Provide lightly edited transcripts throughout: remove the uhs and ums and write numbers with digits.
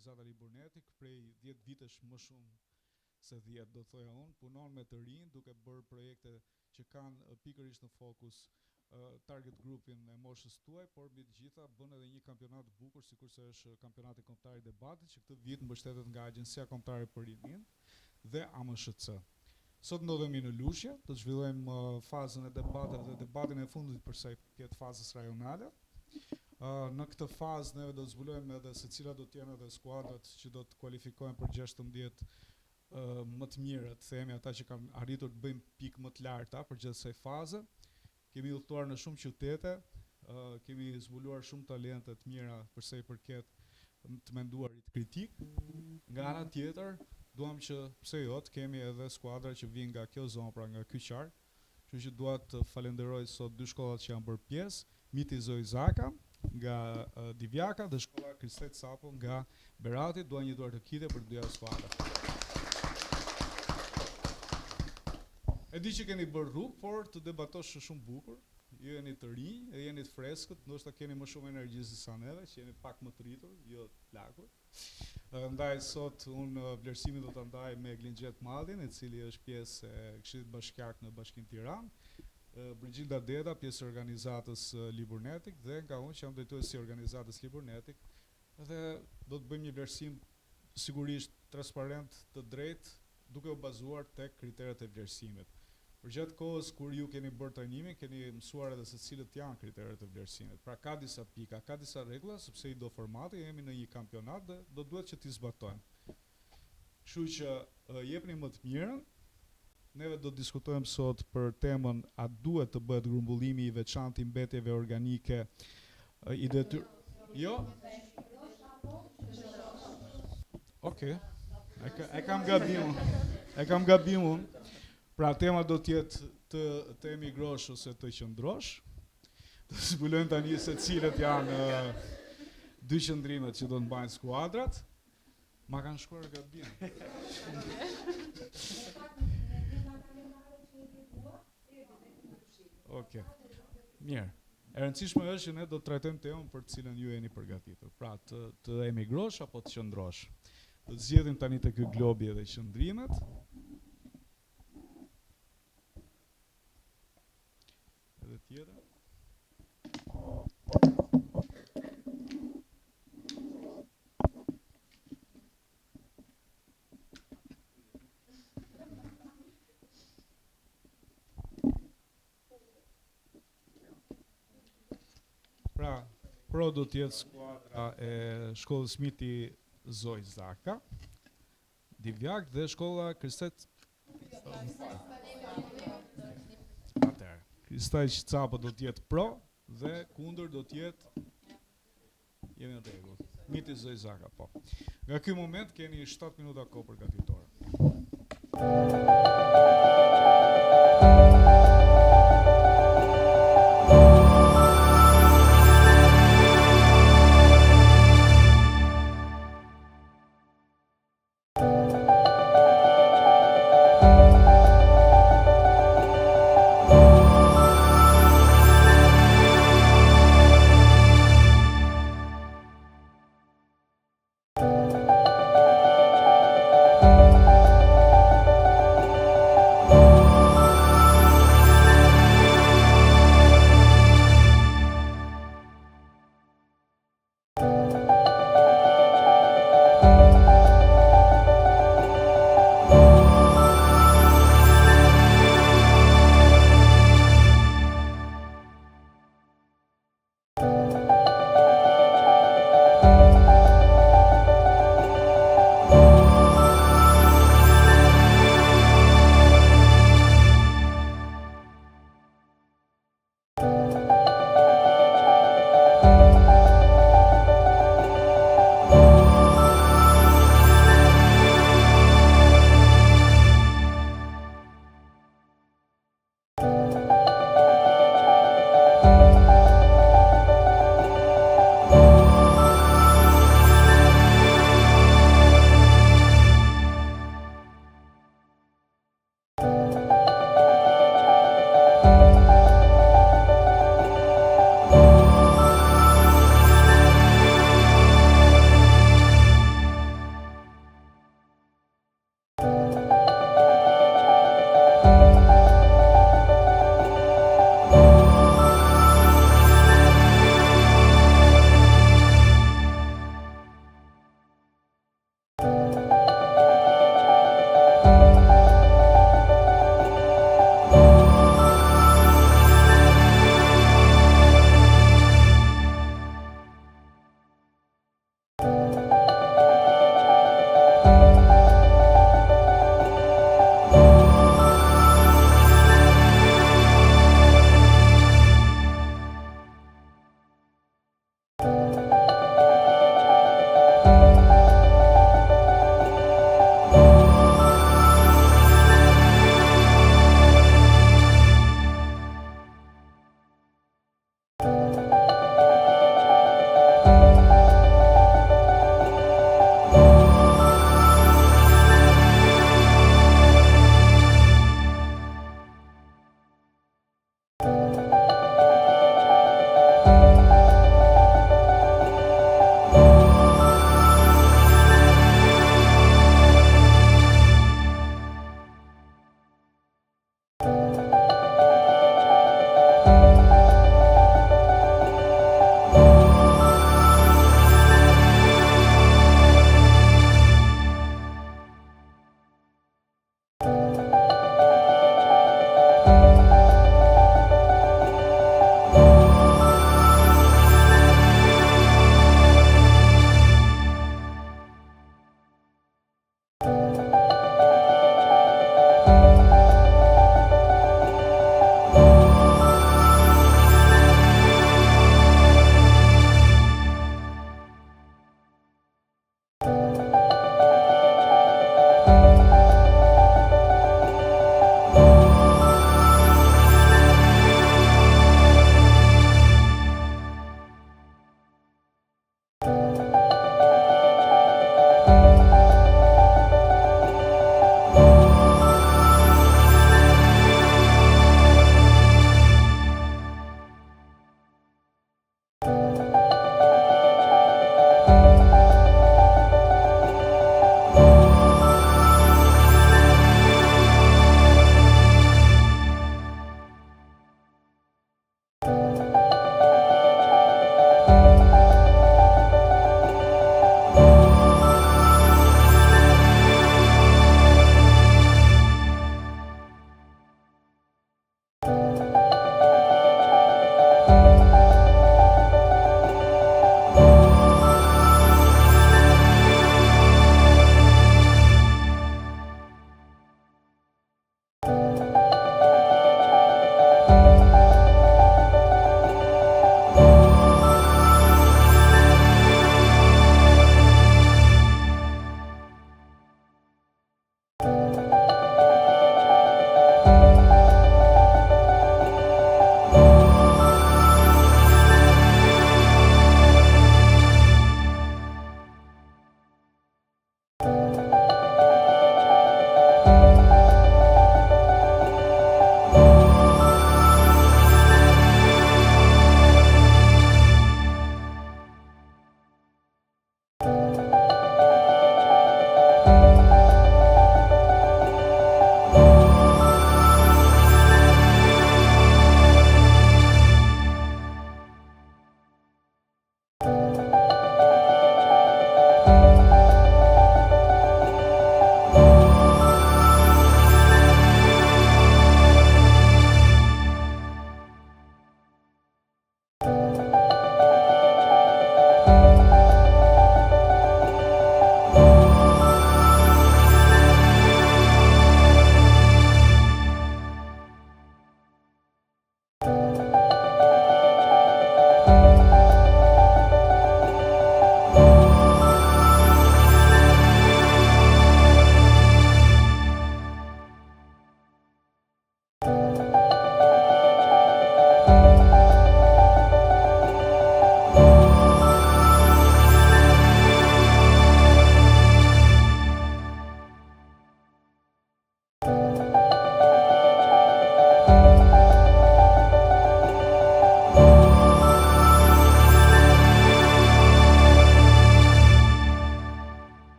organizata Liburneti, prej 10 vitesh më shumë se 10 do thoja unë, punon me të rinj duke bërë projekte që kanë pikërisht në fokus target grupin e moshës tuaj, por mbi të gjitha bën edhe një kampionat të bukur, sikurse është kampionati kombëtar i debatit, që këtë vit mbështetet nga Agjencia Kombëtare për Rinin dhe AMSHC. Sot ndodhemi në Lushje, do të zhvillojmë fazën e debateve dhe debatin e fundit për sa i përket fazës rajonale. Në këtë fazë neve do të zbulojmë edhe se cilat do të jenë edhe skuadrat që do të kualifikohen për 16 më të mirët, themi ata që kanë arritur të bëjmë pikë më të larta për gjithë kësaj faze. Kemi udhëtuar në shumë qytete, kemi zbuluar shumë talente të mira për sa i përket të menduarit kritik. Nga ana tjetër, duam që pse jo të kemi edhe skuadra që vijnë nga kjo zonë, pra nga ky qark. Kështu që dua të falenderoj sot dy shkollat që janë bërë pjesë, Miti Zoj Zaka nga Divjaka dhe shkolla Kristet Sapo nga Berati. Dua një duar të kite për dyja skuadrat. E di që keni bërë rrugë, por të debatosh është shumë bukur. Ju jeni të rinj, e jeni të freskët, ndoshta keni më shumë energji se sa neve, që jeni pak më të rritur, jo të lagur. Ndaj sot unë vlerësimin do ta ndaj me Glingjet Madhin, i cili është pjesë e Këshillit Bashkiak në Bashkinë Tiranë, Brigilda Deda, pjesë e organizatës Liburnetik, dhe nga unë që jam drejtuesi i organizatës Liburnetik, dhe do të bëjmë një vlerësim sigurisht transparent, të drejtë, duke u bazuar tek kriteret e vlerësimit. Për gjatë kohës kur ju keni bërë trajnimin, keni mësuar edhe se cilët janë kriteret e vlerësimit. Pra ka disa pika, ka disa rregulla, sepse i do formati, jemi në një kampionat dhe do duhet që t'i zbatojmë. Kështu që jepni më të mirën. Neve do të diskutojmë sot për temën a duhet të bëhet grumbullimi i veçantë i mbetjeve organike i detyr. Jo? Okej. E kam gabimun. Pra tema do t'jetë të emigrosh ose të qëndrosh. Të zbulojmë tani se cilët janë dy qëndrimet që do të mbajnë skuadrat. Ma kanë shkuar gabim. Okej. Mirë. E rëndësishme është që ne do të trajtojmë temën për të cilën ju jeni përgatitur. Pra të emigrosh apo të qëndrosh. Do të zgjedhim tani te ky globi edhe qëndrimet. Edhe tjetër. Pra, pro do të jetë skuadra e shkollës Miti Zoj Zaka, Divjak dhe shkolla Kristet Atëherë, Kristet Sapo do të jetë pro dhe kundër do të jetë jemi në rregull. Miti Zoj Zaka, po. Nga ky moment keni 7 minuta kohë përgatitore.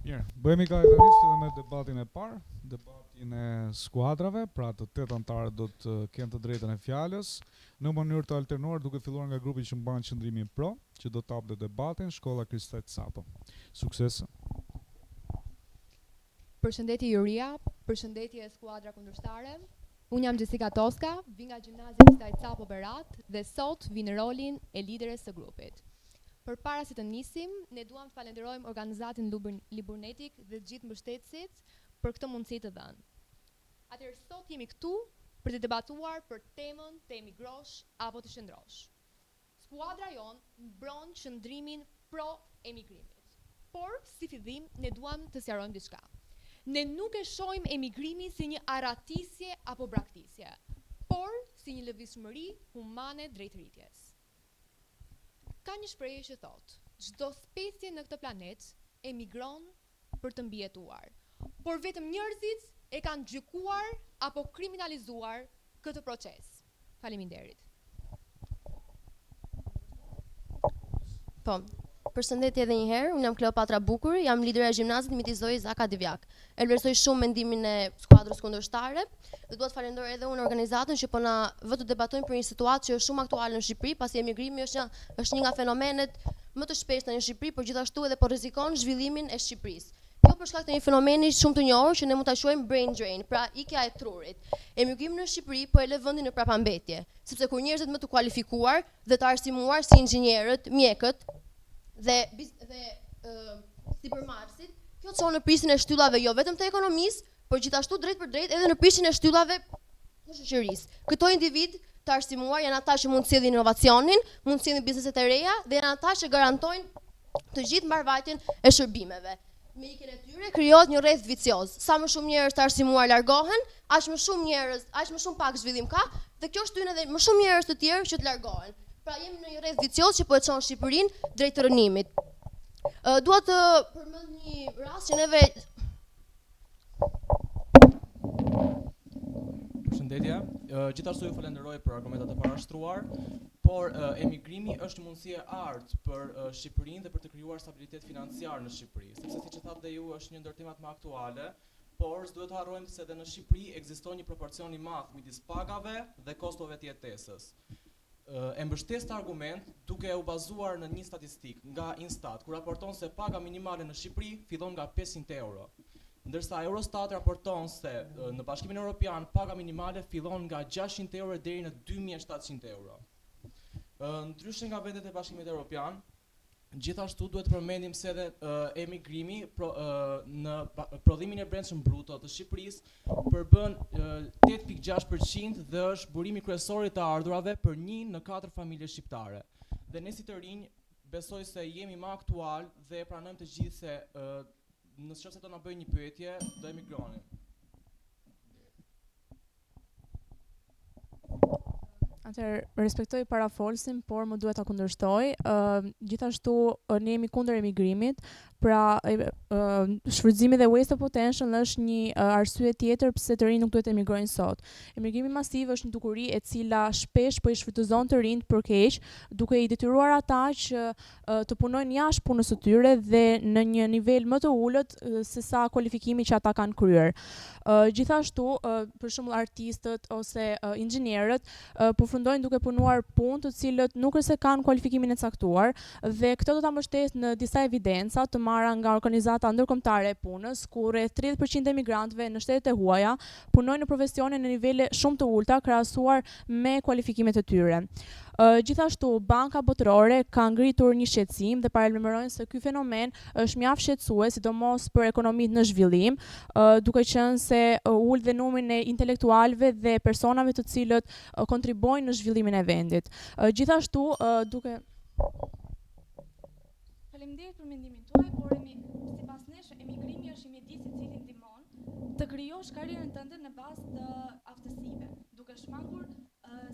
Mirë, bëhemi kaqërisht, fillojmë me debatin e parë, debatin e skuadrave, pra të 8 anëtarët do të kenë të drejtën e fjalës, në mënyrë të alternuar duke filluar nga grupi që mban qëndrimin pro, që do të hapë debatin, Shkolla Kristet Sapo. Sukses. Përshëndetje Juria, përshëndetje skuadra kundërshtare. Unë jam Jessica Toska, vi nga Gjimnazia Kristet Sapo Berat dhe sot vi në rolin e lideres së grupit. Përpara se të nisim, ne duam të falenderojmë organizatin Liburnetik dhe të gjithë mbështetësit për këtë mundësi të dhënë. Atëherë sot jemi këtu për të debatuar për temën të emigrosh apo të shëndrosh. Skuadra jonë mbron qëndrimin pro emigrimit. Por, si fillim, ne duam të sqarojmë diçka. Ne nuk e shohim emigrimin si një aratisje apo braktisje, por si një lëvizshmëri humane drejt rritjes. Ka një shprehje që thotë, çdo specie në këtë planet emigron për të mbijetuar, por vetëm njerëzit e kanë gjykuar apo kriminalizuar këtë proces. Faleminderit. Po, përshëndetje edhe një herë, unë jam Kleopatra Bukur, jam lidera e gjimnazit Mitizoj Zaka Divjak. E vlerësoj shumë mendimin e skuadrës kundërshtare dhe dua të falenderoj edhe unë organizatën që po na vë të debatojmë për një situatë që është shumë aktuale në Shqipëri, pasi emigrimi është një nga fenomenet më të shpeshta në Shqipëri, por gjithashtu edhe po rrezikon zhvillimin e Shqipërisë. Jo për shkak të një fenomeni shumë të njohur që ne mund ta quajmë brain drain, pra ikja e trurit. Emigrimi në Shqipëri po e lë vendin në prapambetje, sepse kur njerëzit më të kualifikuar dhe të arsimuar si inxhinierët, mjekët dhe sipërmarrësit, kjo çon në prishin e shtyllave jo vetëm të ekonomisë, por gjithashtu drejt për drejt edhe në prishin e shtyllave të shoqërisë. Këto individ të arsimuar janë ata që mund të sjellin inovacionin, mund të sjellin bizneset e reja dhe janë ata që garantojnë të gjithë mbarvajtjen e shërbimeve. Me ikjen e tyre krijohet një rreth vicioz. Sa më shumë njerëz të arsimuar largohen, aq më shumë pak zhvillim ka dhe kjo shtyn edhe më shumë njerëz të tjerë që të largohen. Pra jemi në një rreth vicioz që po e çon Shqipërinë drejt të rënimit. Dua të përmend një rast që neve Përshëndetje, gjithashtu ju falenderoj për argumentat e parashtruar, por emigrimi është një mundësi e artë për Shqipërinë dhe për të krijuar stabilitet financiar në Shqipëri, sepse siç e thatë dhe ju është një ndër temat më aktuale, por s'duhet të harrojmë se edhe në Shqipëri ekziston një proporcion i madh midis pagave dhe kostove të jetesës. E mbështes të argument duke u bazuar në një statistik nga Instat, ku raporton se paga minimale në Shqipëri fillon nga 500 euro. Ndërsa Eurostat raporton se në Bashkimin Evropian paga minimale fillon nga 600 euro deri në 2700 euro. Ndryshe nga vendet e Bashkimit Evropian, gjithashtu duhet të përmendim se edhe emigrimi në prodhimin e brendshëm bruto të Shqipërisë përbën 8.6% dhe është burimi kryesor i të ardhurave për 1 në 4 familje shqiptare. Dhe ne si të rinj besoj se jemi më aktual dhe pranojmë të gjithë se nëse do na bëjnë një pyetje, do emigronim. Atëherë, respektoj parafolsin, por më duhet ta kundërshtoj. Gjithashtu ne jemi kundër emigrimit, pra shfrytëzimi dhe waste of potential është një arsye tjetër pse të rinjt nuk duhet të emigrojnë sot. Emigrimi masiv është një dukuri e cila shpesh po i shfrytëzon të rinjt për keq, duke i detyruar ata që të punojnë jashtë punës së tyre dhe në një nivel më të ulët se sa kualifikimi që ata kanë kryer. Gjithashtu, për shembull artistët ose inxhinierët përfundojnë duke punuar punë të cilët nuk është se kanë kualifikimin e caktuar dhe këtë do ta mbështes në disa evidenca të marra nga organizata ndërkombëtare e punës, ku rreth 30% e emigrantëve në shtetet e huaja punojnë në profesione në nivele shumë të ulta krahasuar me kualifikimet e tyre. Gjithashtu, Banka Botërore ka ngritur një shqetësim dhe paralajmërojnë se ky fenomen është mjaft shqetësues, sidomos për ekonomitë në zhvillim, duke qenë se ul dhe numrin e intelektualëve dhe personave të cilët kontribuojnë në zhvillimin e vendit. Gjithashtu, duke Faleminderit për mendimin tuaj, por sipas nesh emigrimi është një mjedis i cili ndihmon të krijosh karrierën tënde në bazë të aftësive, duke shmangur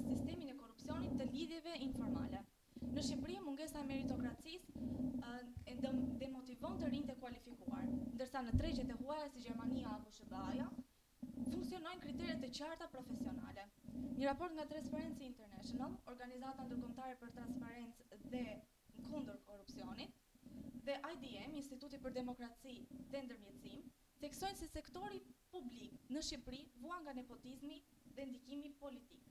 sistemin e korrupsionit të lidhjeve informale. Në Shqipëri mungesa e meritokracisë demotivon të rinjtë e kualifikuar, ndërsa në tregjet e huaja si Gjermania apo SBA-ja funksionojnë kriteret të qarta profesionale. Një raport nga Transparency International, organizata ndërkombëtare për transparencë dhe kundër korrupsionit, dhe IDM, Instituti për demokraci dhe ndërmjetësim, theksojnë se sektori publik në Shqipëri vuan nga nepotizmi dhe ndikimi politik.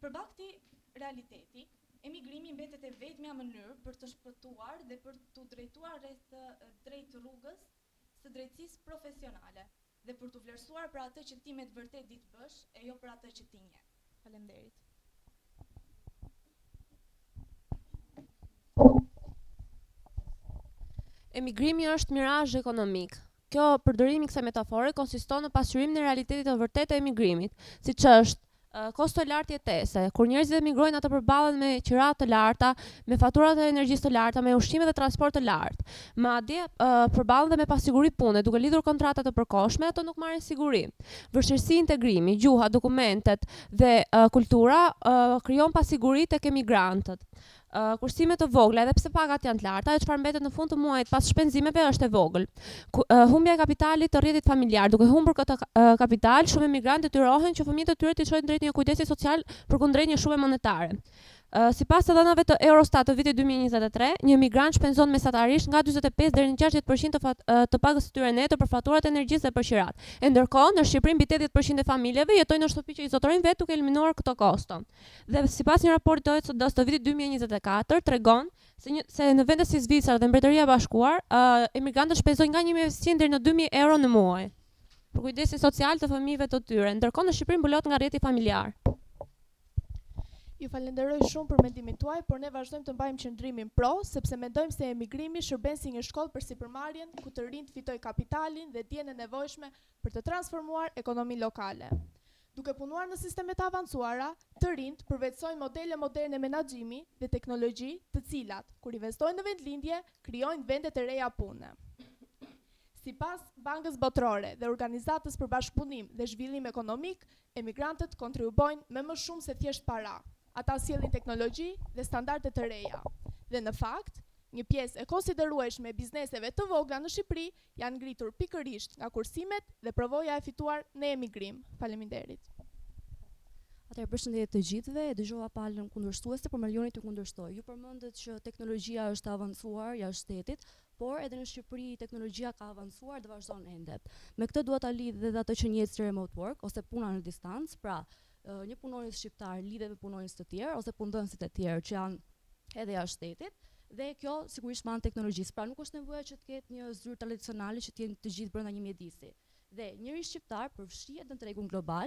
Përballë këtij realiteti, emigrimi mbetet e vetmja mënyrë për të shpëtuar dhe për të drejtuar drejt rrugës së drejtësisë profesionale dhe për të vlerësuar për atë që ti me të vërtet di të bësh e jo për atë që ti nje. Faleminderit. Emigrimi është mirazh ekonomik. Kjo përdorimi i kësaj metafore konsiston në pasqyrimin e realitetit të vërtetë të emigrimit, siç është kosto e lartë jetese, kur njerëzit emigrojnë ata përballen me qiratë të larta, me faturat e energjisë të larta, me ushqime dhe transport të lartë. Madje përballen dhe me pasiguri pune, duke lidhur kontrata të përkohshme, ato nuk marrin siguri. Vështirësi integrimi, gjuha, dokumentet dhe kultura krijon pasiguri tek emigrantët. Kursimet të vogla, edhe pse pagat janë të larta, ajo çfarë mbetet në fund të muajit pas shpenzimeve është e vogël. Humbja e kapitalit të rrjetit familjar, duke humbur këtë kapital, shumë emigrantë detyrohen që fëmijët e tyre të çojnë drejt një kujdesi social përkundrejt një shumë monetare. Sipas të dhënave të Eurostat të vitit 2023, një emigrant shpenzon mesatarisht nga 45 deri në 60% të pagës së tyre nete për faturat e energjisë dhe për qirat. E ndërkohë, në Shqipëri mbi 80% e familjeve jetojnë në shtëpi që izolojnë vetë duke eliminuar këto kosto. Dhe sipas një raporti të OECD-s të vitit 2024 tregon se në vende si Zvicra dhe Mbretëria e Bashkuar, emigrantët shpenzojnë nga 1500 deri në 2000 euro në muaj për kujdesin social të fëmijëve të tyre. Ndërkohë në Shqipëri mbulot nga rrjeti familjar. Ju falenderoj shumë për mendimin tuaj, por ne vazhdojmë të mbajmë qëndrimin pro, sepse mendojmë se emigrimi shërben si një shkollë për sipërmarrjen, ku të rinjt fitojnë kapitalin dhe dijen e nevojshme për të transformuar ekonominë lokale. Duke punuar në sistemet avancuara, të rinjt përvetsojnë modele moderne menaxhimi dhe teknologji, të cilat, kur investojnë në vendlindje, krijojnë vende të reja pune. Sipas Bankës Botërore dhe Organizatës për Bashkëpunim dhe Zhvillim Ekonomik, emigrantët kontribuojnë me më shumë se thjesht para. Ata sjellin teknologji dhe standarde të reja. Dhe në fakt, një pjesë e konsiderueshme e bizneseve të vogla në Shqipëri janë ngritur pikërisht nga kursimet dhe përvoja e fituar në emigrim. Faleminderit. Atëherë përshëndetje të gjithëve, e dëgjova palën kundërshtuese, por më lejoni të kundërshtoj. Ju përmendët që teknologjia është avancuar jashtë shtetit, por edhe në Shqipëri teknologjia ka avancuar dhe vazhdon ende. Me këtë dua ta lidh edhe atë që njihet si remote work ose puna në distancë, pra një punonjës shqiptar lidhet me punonjës të tjerë ose punëdhënësit e tjerë që janë edhe jashtë shtetit, dhe kjo sigurisht me anë teknologjisë. Pra nuk është nevoja që të ketë një zyrë tradicionale që të jenë të gjithë brenda një mjedisi. Dhe njëri shqiptar përfshihet në tregun global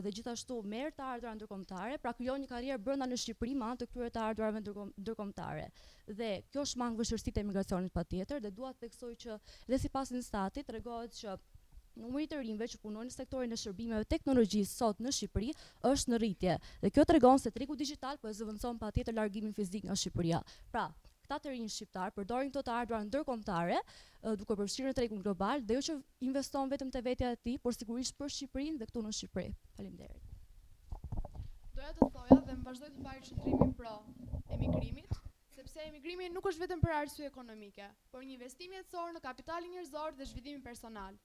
dhe gjithashtu merr të ardhura ndërkombëtare, pra krijon një karrierë brenda në Shqipëri me anë të këtyre të ardhurave ndërkombëtare. Dhe kjo shmang vështirësitë e emigracionit patjetër, dhe dua të theksoj që dhe sipas Instatit tregohet që numri të rinjve që punojnë në sektorin e shërbimeve teknologjisë sot në Shqipëri është në rritje. Dhe kjo tregon se tregu digjital po e zëvendëson patjetër largimin fizik nga Shqipëria. Pra, këta të rinj shqiptar përdorin këto të ardhura ndërkombëtare duke përfshirë në tregun global dhe jo që investon vetëm te vetja e tij, por sigurisht për Shqipërinë dhe këtu në Shqipëri. Faleminderit. Doja të thoja dhe më vazhdoj të mbaj qëndrimin pro emigrimit, sepse emigrimi nuk është vetëm për arsye ekonomike, por një investim jetësor në kapitalin njerëzor dhe zhvillimin personal.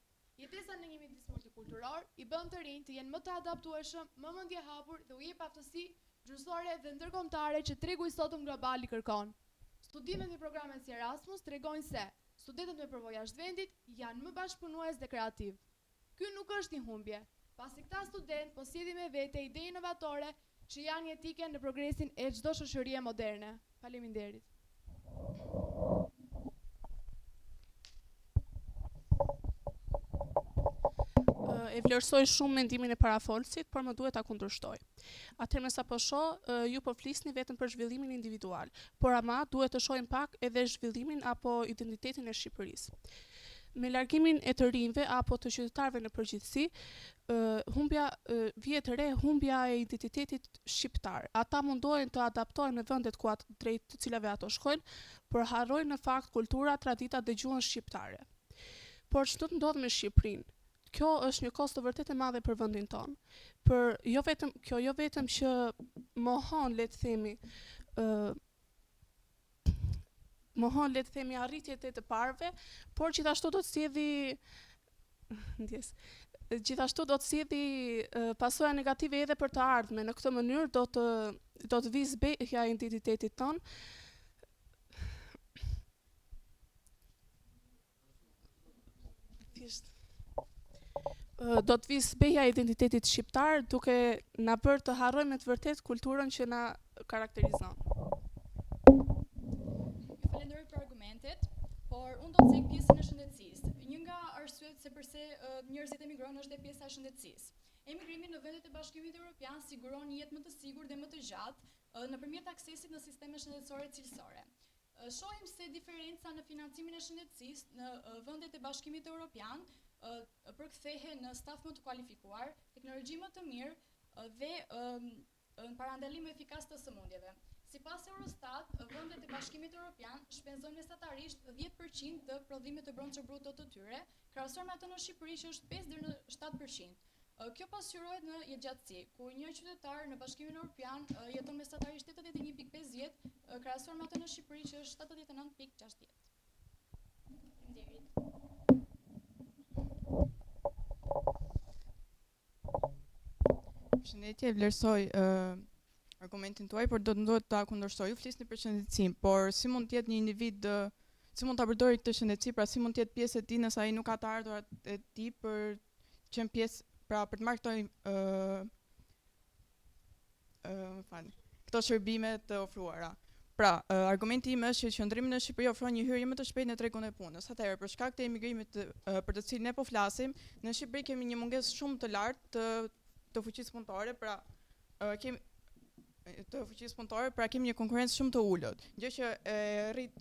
Jetesa në një mjedis multikulturor i bën të rinj të jenë më të adaptueshëm, më mendjehapur dhe u jep aftësi gjysore dhe ndërkombëtare që tregu i sotëm global i kërkon. Studimet në programet si Erasmus tregojnë se studentët me përvojë jashtë vendit janë më bashkëpunues dhe kreativ. Ky nuk është një humbje, pasi këta studentë po sjellin me vete ide inovatore që janë jetike në progresin e çdo shoqërie moderne. Faleminderit. E vlerësoj shumë mendimin e parafolësit, por më duhet ta kundërshtoj. Atëherë me sa po shoh, ju po flisni vetëm për zhvillimin individual, por ama duhet të shohim pak edhe zhvillimin apo identitetin e Shqipërisë. Me largimin e të rinjve apo të qytetarëve në përgjithësi, vjet re humbja e identitetit shqiptar. Ata mundohen të adaptohen në vendet ku drejt të cilave ato shkojnë, por harrojnë në fakt kultura, traditat dhe gjuhën shqiptare. Por ç'do të ndodhë me Shqipërinë? Kjo është një kosto vërtet e madhe për vendin tonë. Jo vetëm që mohon, le të themi arritjet e të parëve, por gjithashtu do të sjellë pasoja negative edhe për të ardhmen. Në këtë mënyrë do të vizë zbehja e identitetit tonë. Faktikisht do të vis beja e identitetit shqiptar duke na bërë të harrojmë të vërtet kulturën që na karakterizon. Ju falenderoj për argumentet, por unë do të cek pjesën e shëndetësisë. Një nga arsyet se pse njerëzit emigrojnë është e pjesa e shëndetësisë. Emigrimi në vendet e Bashkimit Evropian siguron një jetë më të sigurt dhe më të gjatë nëpërmjet aksesit në sisteme shëndetësore cilësore. Shohim se diferenca në financimin e shëndetësisë në vendet e Bashkimit Evropian përkthehen në staf më të kualifikuar, teknologji më të mirë dhe në parandalim efikas të sëmundjeve. Sipas Eurostat, vendet e Bashkimit Evropian shpenzojnë mesatarisht 10% të prodhimit të brendshëm bruto të tyre, krahasuar me atë në Shqipëri që është 5 deri në 7%. Kjo pasqyrohet në jetëgjatësi, ku një qytetar në Bashkimin Evropian jeton mesatarisht 81.5 vjet, krahasuar me atë në Shqipëri që është 79.60. Përshëndetje, vlerësoj argumentin tuaj, por do të ndohet ta kundërshtoj. Ju flisni për shëndetësim, por si mund të jetë një individ, si mund ta përdori këtë shëndetësi, pra si mund të jetë pjesë e tij nëse ai nuk ka të ardhurat e tij për të qenë pjesë, pra për të marrë këto shërbime të ofruara. Pra, argumenti im është që qëndrimi në Shqipëri ofron një hyrje më të shpejtë në tregun e punës. Atëherë, për shkak të emigrimit për të cilin ne po flasim, në Shqipëri kemi një mungesë shumë të lartë të fuqisë punëtore, pra kemi një konkurrencë shumë të ulët, gjë që rrit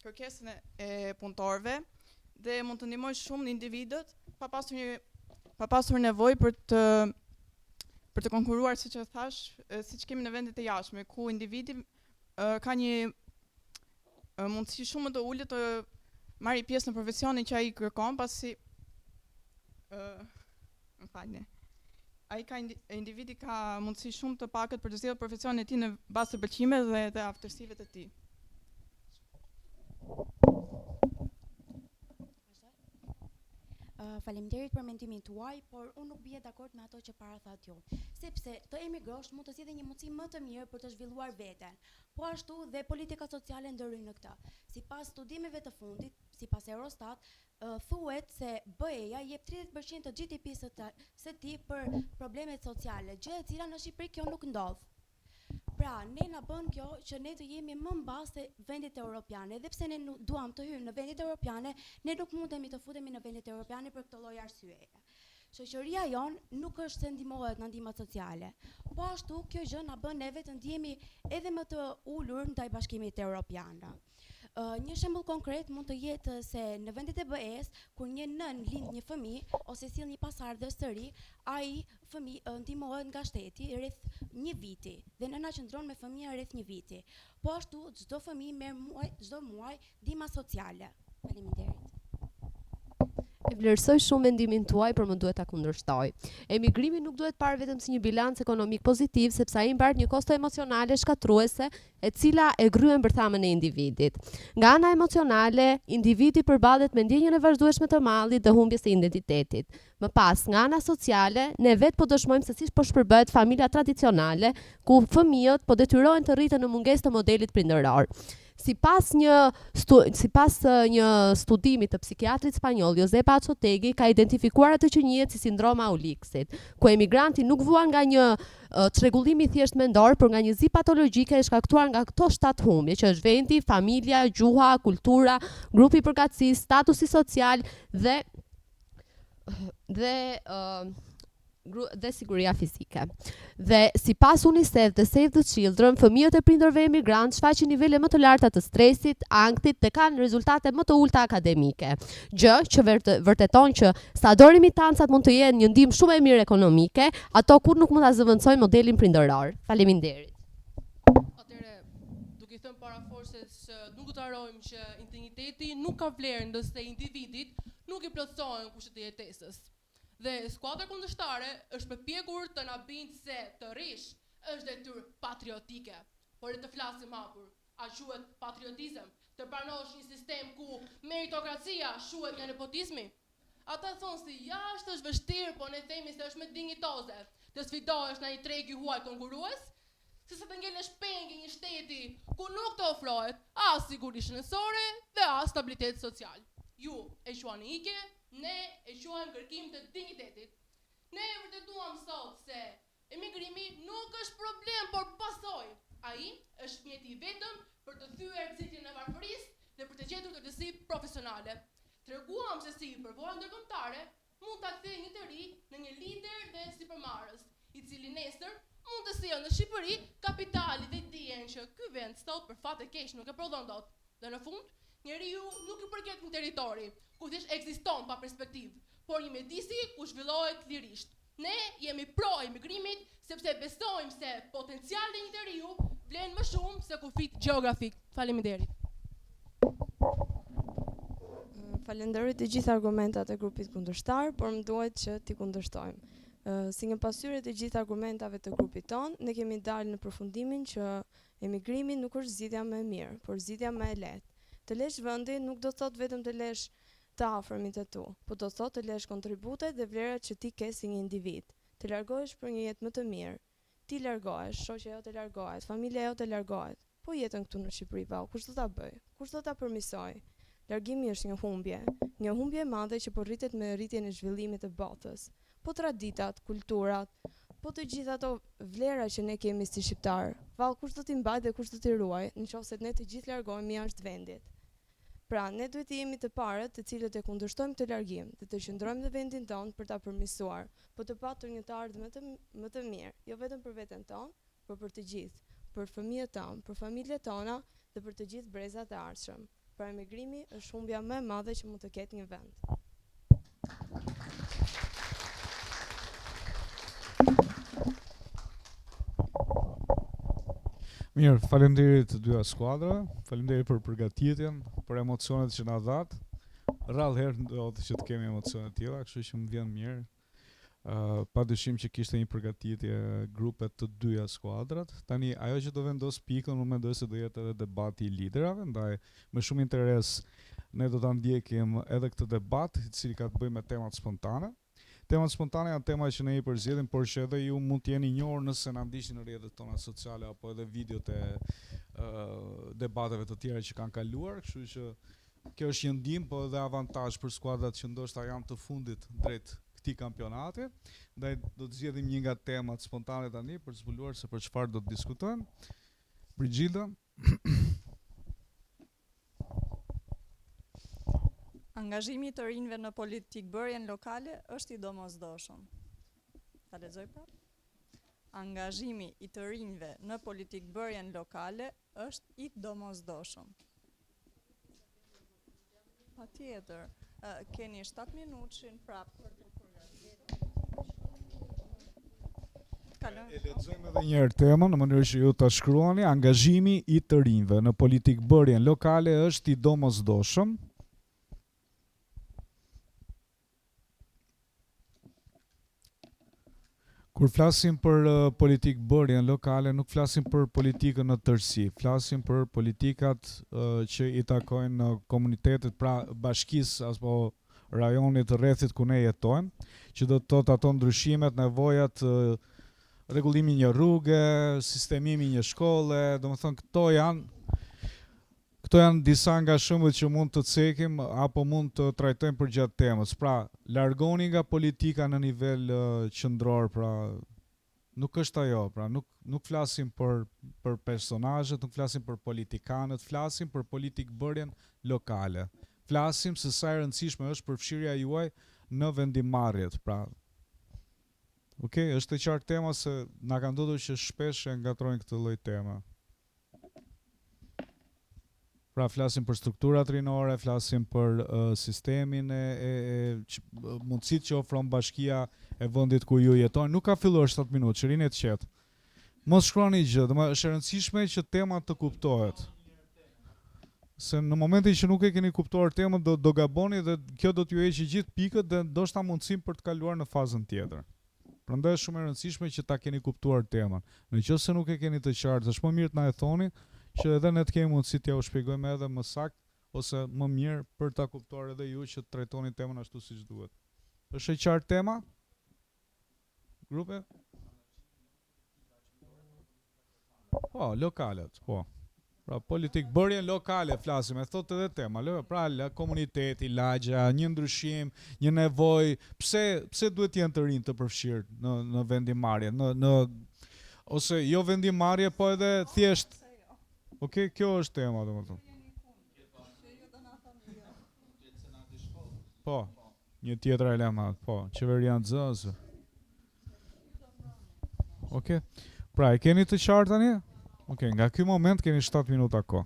kërkesën e punëtorëve dhe mund të ndihmojë shumë individët pa pasur nevojë për të konkuruar, siç e thash, siç kemi në vendet e jashtme, ku individi ka një mundësi shumë më të ulët të marrë pjesë në profesionin që ai kërkon, pasi individi ka mundësi shumë të pakët për të zgjedhur profesionin e tij në bazë të pëlqimeve dhe të aftësive të tij. Faleminderit për mendimin tuaj, por unë nuk bie dakord me ato që parathat ju. Sepse të emigrosh mund të sjellë një mundësi më të mirë për të zhvilluar veten. Po ashtu dhe politika sociale ndërhyjnë në këtë. Sipas studimeve të fundit, sipas Eurostat, thuhet se BE-ja jep 30% të GDP-së së tij për problemet sociale, gjë e cila në Shqipëri kjo nuk ndodh. Pra, ne na bën kjo që ne të jemi më mbas se vendet europiane, edhe pse ne duam të hyjmë në vendet europiane, ne nuk mundemi të futemi në vendet europiane për këtë lloj arsyeje. Shoqëria jonë nuk është se ndihmohet në ndihma sociale. Po ashtu kjo gjë na bën neve të ndihemi edhe më të ulur ndaj Bashkimit Evropian. Një shembull konkret mund të jetë se në vendet e BE-s, kur një nën lind një fëmijë ose sill një pasardhës të ri, ai fëmijë ndihmohet nga shteti rreth 1 viti dhe nëna qëndron me fëmijën rreth 1 viti. Po ashtu çdo fëmijë merr çdo muaj ndihma sociale. Faleminderit. E vlerësoj shumë mendimin tuaj, por më duhet ta kundërshtoj. Emigrimi nuk duhet parë vetëm si një bilanc ekonomik pozitiv, sepse ai mbart një kosto emocionale shkatruese, e cila e gryen bërthamën e individit. Nga ana emocionale, individi përballet me ndjenjën e vazhdueshme të mallit dhe humbjes së identitetit. Më pas, nga ana sociale, ne vetë po dëshmojmë se si po shpërbëhet familja tradicionale, ku fëmijët po detyrohen të rriten në mungesë të modelit prindëror. Sipas një studimi të psikiatrit spanjoll Josep Azotegi ka identifikuar atë që njihet si sindroma Uliksit, ku emigranti nuk vuan nga një çrregullim i thjesht mendor, por nga një zi patologjike e shkaktuar nga këto 7 humbje, që është vendi, familja, gjuha, kultura, grupi i përkatësisë, statusi social dhe siguria fizike. Dhe sipas UNICEF dhe Save the Children, fëmijët e prindërve emigrant shfaqin nivele më të larta të stresit, ankthit dhe kanë rezultate më të ulta akademike. Gjë që vërteton që sa do rimitancat mund të jenë një ndihmë shumë e mirë ekonomike, ato kur nuk mund ta zëvendësojnë modelin prindëror. Faleminderit. Atëre, duke thënë paraforses, nuk të harrojmë që intimiteti nuk ka vlerë nëse individit nuk i plotësohen kushtet e jetesës. Dhe skuadra kundërshtare është përpjekur të na bindë se të rish është detyrë patriotike. Por e të flasim hapur, a quhet patriotizëm? Të pranosh një sistem ku meritokracia quhet nga nepotizmi? Ata thonë se jashtë është vështirë, po ne themi se është më dinjitoze. Të sfidohesh në një treg i huaj konkurrues, se sa të ngelesh pengë një shteti ku nuk të ofrohet as siguri shëndetësore dhe as stabilitet social. Ju e quani ike, Ne e quajmë kërkim të dinjitetit. Ne e vërtetuam sot se emigrimi nuk është problem, por pasojë. Ai është mjeti vetëm për të thyer ciklin e varfërisë dhe për të gjetur tërësi profesionale. Treguam se si përvoja ndërkombëtare mund ta kthejë një të ri në një lider dhe sipërmarrës, i cili nesër mund të sjellë në Shqipëri kapitali dhe dijen që ky vend sot për fat e keq nuk e prodhon dot. Dhe në fund, njeriu nuk i përket një territori ku thjesht ekziston pa perspektivë, por një mjedisi ku zhvillohet lirisht. Ne jemi pro emigrimit sepse besojmë se potenciali i një njeriu vlen më shumë se kufit gjeografik. Faleminderit. Falenderoj të gjithë argumentat e grupit kundërshtar, por më duhet që t'i kundërshtojmë. Si një pasqyrë të gjithë argumentave të grupit ton, ne kemi dalë në përfundimin që emigrimi nuk është zgjidhja më e mirë, por zgjidhja më e lehtë. Të lesh vendin nuk do thot vetëm të lesh të afërmit e tu, po do thot të lesh kontributet dhe vlerat që ti ke si një individ, të largohesh për një jetë më të mirë. Ti largohesh, shoqja jote largohet, familja jote largohet. Po jetën këtu në Shqipëri, kush do ta bëj? Kush do ta përmisoj? Largimi është një humbje e madhe që po rritet me rritjen e zhvillimit të botës. Po traditat, kulturat, po të gjitha ato vlera që ne kemi si shqiptar. Kush do t'i mbaj dhe kush do t'i ruaj, nëse ne të gjithë largohemi jashtë vendit. Pra, ne duhet të jemi të parët të cilët e kundërshtojmë këtë largim, dhe të qëndrojmë në vendin tonë për ta përmirësuar, po të patur një të ardhmë më të mirë, jo vetëm për veten tonë, por për të gjithë, për fëmijët tonë, për familjet tona dhe për të gjithë brezat e ardhshëm. Pra, emigrimi është humbja më e madhe që mund të ketë një vend. Mirë, faleminderit të dyja skuadrave, faleminderit për përgatitjen, për emocionet që na dhat. Rrallë herë ndodh që të kemi emocione të tilla, kështu që më vjen mirë. Padyshim që kishte një përgatitje grupet të dyja skuadrat. Tani ajo që do vendos pikën, unë mendoj se do jetë edhe debati i liderave, ndaj me shumë interes ne do ta ndjekim edhe këtë debat, i cili ka të bëjë me temat spontane. Temat spontane janë tema që ne i përzgjedhim, por që edhe ju mund të jeni njohur nëse na ndiqni në rrjetet tona sociale apo edhe videot e debateve të tjera që kanë kaluar, kështu që kjo është një ndihmë, po edhe avantazh për skuadrat që ndoshta janë të fundit drejt këtij kampionati. Ndaj do të zgjedhim një nga temat spontane tani për të zbuluar se për çfarë do të diskutojmë. Brigilda. Angazhimi të rinjve në politikbërjen lokale është i domosdoshëm. Ta lexoj prapë. Angazhimi i të rinjve në politikbërjen lokale është i domosdoshëm. Patjetër. Keni 7 minutë prapë. E lexojmë edhe një herë temën në mënyrë që ju ta shkruani. Angazhimi i të rinjve në politikbërjen lokale është i domosdoshëm. Kur flasim për politikbërjen lokale, nuk flasim për politikën në tërësi, flasim për politikat që i takojnë në komunitetet, pra bashkisë apo rajonit të rrethit ku ne jetojmë, që do të thotë ato ndryshimet, nevojat, rregullimi një rruge, sistemimi një shkolle, domethënë këto janë disa nga shembujt që mund të cekim apo mund të trajtojmë për gjatë temës. Pra, largoni nga politika në nivel qendror, pra nuk është ajo, pra nuk flasim për personazhet, nuk flasim për politikanët, flasim për politikbërjen lokale. Flasim se sa e rëndësishme është përfshirja juaj në vendimarrjet, pra. Okej, është e qartë tema se na ka ndodhur që shpesh e ngatrojnë këtë lloj teme. Pra flasim për strukturat rinore, flasim për sistemin mundësitë që ofron bashkia e vendit ku ju jetoni. Nuk ka filluar 7 minutë, rini të qetë. Mos shkruani gjë, është e rëndësishme që tema të kuptohet. Se në momentin që nuk e keni kuptuar temën do gaboni dhe kjo do t'ju heqë gjithë pikët dhe ndoshta mundësim për të kaluar në fazën tjetër. Prandaj është shumë e rëndësishme që ta keni kuptuar temën. Nëse nuk e keni të qartë, është më mirë të na e thoni që edhe ne të kemi mundësi t'ja u shpjegojmë edhe më saktë ose më mirë për ta kuptuar edhe ju që të trajtoni temën ashtu siç duhet. Është e qartë tema? Grupe? Po, lokalet, po. Pra politik bërjen lokale flasim, e thot edhe tema, pra komuniteti, lagja, një ndryshim, një nevojë, pse duhet jenë të rinj të përfshirë në vendimarrje, ose jo vendimarrje, po edhe thjesht. Okej, kjo është tema, domethënë. Po, një tjetër element, po, qeveria nxënëse. Okej. Pra, e keni të qartë tani? Okej, nga ky moment keni 7 minuta kohë.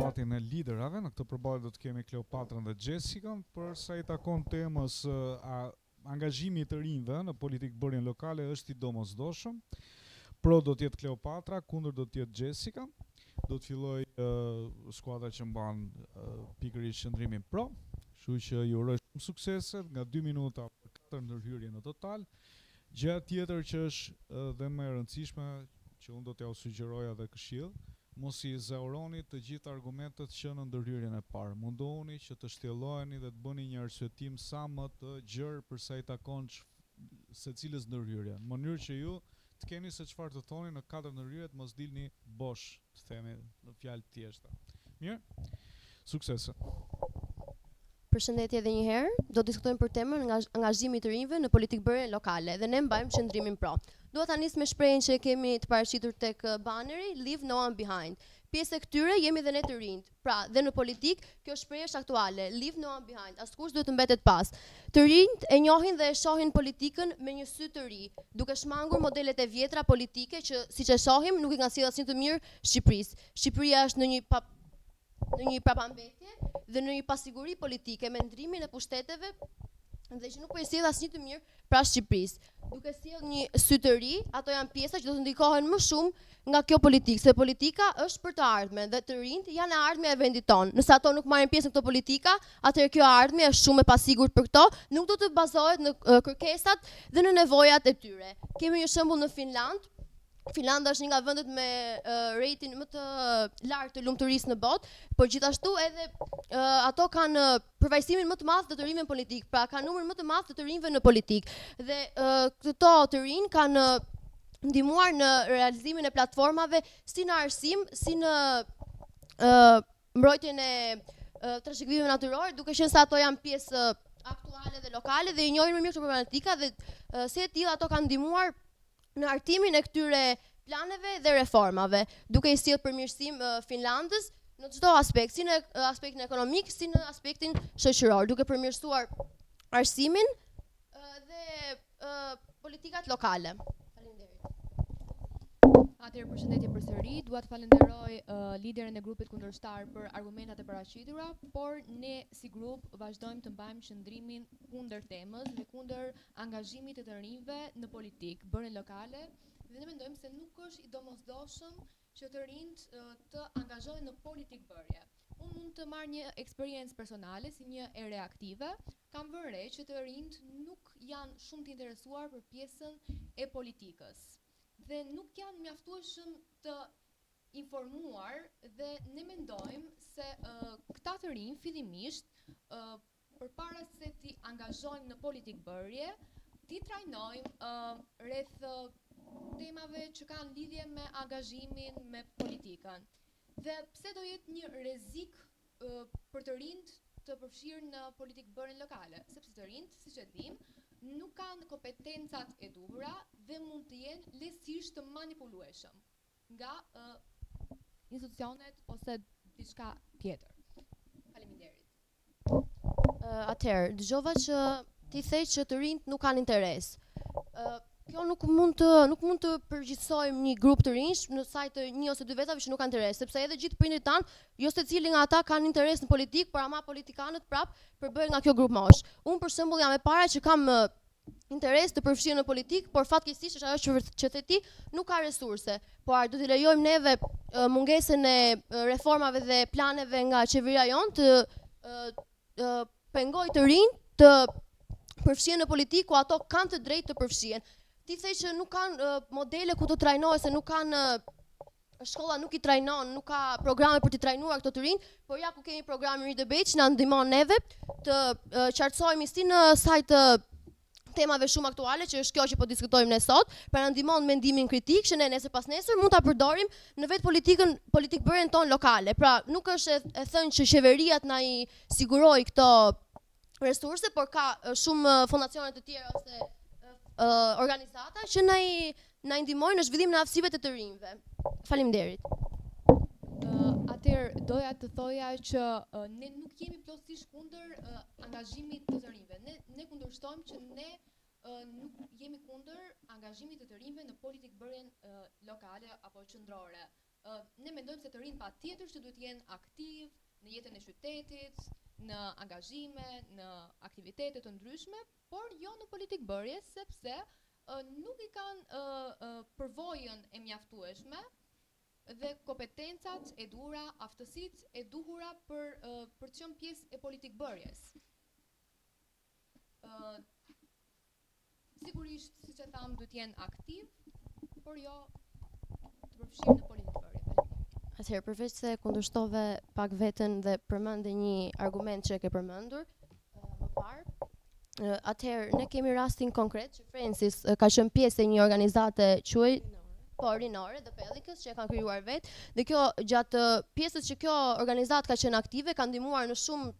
Partin e liderave, në këtë përballje do të kemi Kleopatrën dhe Jessicën, për sa i takon temës angazhimi të rinjve në politikë bërjen lokale është i domosdoshëm. Pro do të jetë Kleopatra, kundër do të jetë Jessica. Do të filloj skuadra që mban pikërisht qëndrimin pro, kështu që ju uroj shumë suksese, nga 2 minuta për 4 ndërhyrje në total. Gjëja tjetër që është dhe më e rëndësishme, që unë do t'ja u sugjeroja dhe këshill, mos i zauroni të gjithë argumentet që në ndërhyrjen e parë. Mundohuni që të shtjelloheni dhe të bëni një arsyetim sa më të gjerë për sa i takon secilës ndërhyrje, në mënyrë që ju të keni se çfarë të thoni në 4 ndërhyrje, mos dilni bosh, të themi në fjalë të thjeshta. Mirë? Suksese. Përshëndetje edhe një herë, do të diskutojmë për temën angazhimit të rinjve në politikbërjen lokale dhe ne mbajmë qëndrimin pro. Dua ta nis me shprehjen që kemi të paraqitur tek baneri, leave no one behind. Pjesë e këtyre jemi dhe ne të rinjt. Pra, dhe në politik, kjo shprehje është aktuale, leave no one behind. Askush duhet të mbetet pas. Të rinjt e njohin dhe e shohin politikën me një sy të ri, duke shmangur modelet e vjetra politike që, siç e shohim, nuk i kanë sjellë asnjë të mirë Shqipërisë. Shqipëria është në një prapambetje dhe në një pasiguri politike me ndrimin e pushteteve dhe që nuk po i sjell asnjë të mirë pra Shqipërisë. Duke sjell një sy të ri, ato janë pjesa që do të ndikohen më shumë nga kjo politikë, se politika është për të ardhmen dhe të rinjt janë e ardhmja e vendit tonë. Nëse ato nuk marrin pjesë në këto politika, atëherë kjo ardhmje është shumë e pasigurt për këto, nuk do të bazohet në kërkesat dhe në nevojat e tyre. Kemi një shembull në Finland. Finlanda është një nga vendet me rating më të lartë të lumturisë në botë, por gjithashtu edhe ato kanë përfaqësimin më të madh të rinjve në politikë, pra kanë numër më të madh të rinjve në politikë. Dhe këto të rinj kanë ndihmuar në realizimin e platformave si në arsim, si në mbrojtjen e trashëgimeve natyrore, duke qenë se ato janë pjesë aktuale dhe lokale dhe i njohin më mirë këtë problematika dhe si e tillë ato kanë ndihmuar në hartimin e këtyre planeve dhe reformave, duke i sjellë përmirësim Finlandës në çdo aspekt, si në aspektin ekonomik, si në aspektin shoqëror, duke përmirësuar arsimin dhe politikat lokale. Atëherë përshëndetje përsëri, dua të falenderoj liderin e grupit kundërshtar për argumentat e paraqitura, por ne si grup vazhdojmë të mbajmë qëndrimin kundër temës dhe kundër angazhimit të rinjve në politikë, bërjen lokale, dhe ne mendojmë se nuk është i domosdoshëm që të rinjt të angazhohen në politikë bërje. Unë mund të marr një eksperiencë personale si një e reaktive, kam vënë re që të rinjt nuk janë shumë të interesuar për pjesën e politikës dhe nuk janë mjaftueshëm të informuar, dhe ne mendojmë se këta të rinj fillimisht përpara se t'i angazhojmë në politikë bërje, t'i trajnojmë rreth temave që kanë lidhje me angazhimin me politikën. Dhe pse do jetë një rrezik për të rinjt të përfshirë në politikë bërjen lokale, sepse të rinjt, siç e dimë, nuk kanë kompetencat e duhura dhe mund të jenë lehtësisht të manipulueshëm nga institucionet ose diçka tjetër. Faleminderit. Atëherë, dëgjova që ti the që të rinjt nuk kanë interes. Kjo nuk mund të përgjithsojmë një grup të rinjsh në saj të një ose dy vetave që nuk kanë interes, sepse edhe gjithë prindërit tanë, jo secili nga ata kanë interes në politikë, por ama politikanët prap përbëhen nga kjo grup mosh. Unë për shembull jam e para që kam interes të përfshirem në politikë, por fatkeqësisht është ajo që the ti, nuk ka resurse. Por do t'i lejojmë neve mungesën e reformave dhe planeve nga qeveria jonë të pengojë të rinj të përfshihen në politikë, ku ato kanë të drejtë të përfshihen. Ti the që nuk kanë modele ku të trajnohen, se nuk kanë shkolla nuk i trajnon, nuk ka programe për të trajnuar këto të rinj, por ja ku kemi programin Read the Beach, na ndihmon neve të qartësohemi si në sajt temave shumë aktuale, që është kjo që po diskutojmë ne sot, pra na ndihmon mendimin kritik që ne nesër pas nesër mund ta përdorim në vetë politikë bërjen tonë lokale. Pra nuk është e thënë që qeveria na i siguroj këto resurse, por ka shumë fondacione të tjera ose organizata që na ndihmojnë në zhvillimin e aftësive të rinjve. Faleminderit. Atëherë doja të thoja që ne nuk jemi plotësisht kundër angazhimit të rinjve. Ne kundërshtojmë që ne nuk jemi kundër angazhimit të rinjve në politikë bërjen lokale apo qendrore. Ne mendojmë se të rinjt patjetër që duhet të jenë aktiv në jetën e qytetit, në angazhime, në aktivitete të ndryshme, por jo në politikë bërje, sepse nuk i kanë përvojën e mjaftueshme dhe kompetencat e duhura, aftësitë e duhura për të qenë pjesë e politikë bërjes. Sigurisht, siç e tham, duhet të jenë aktiv, por jo të përfshirë në politikë bërje. Atëherë, përveç se kundërshtove pak veten dhe përmende një argument që e ke përmendur më parë, atëherë ne kemi rastin konkret që Francis ka qenë pjesë e një organizate rinore dhe Pelicans që e kanë krijuar vetë, dhe kjo gjatë pjesës që kjo organizatë ka qenë aktive, ka ndihmuar në shumë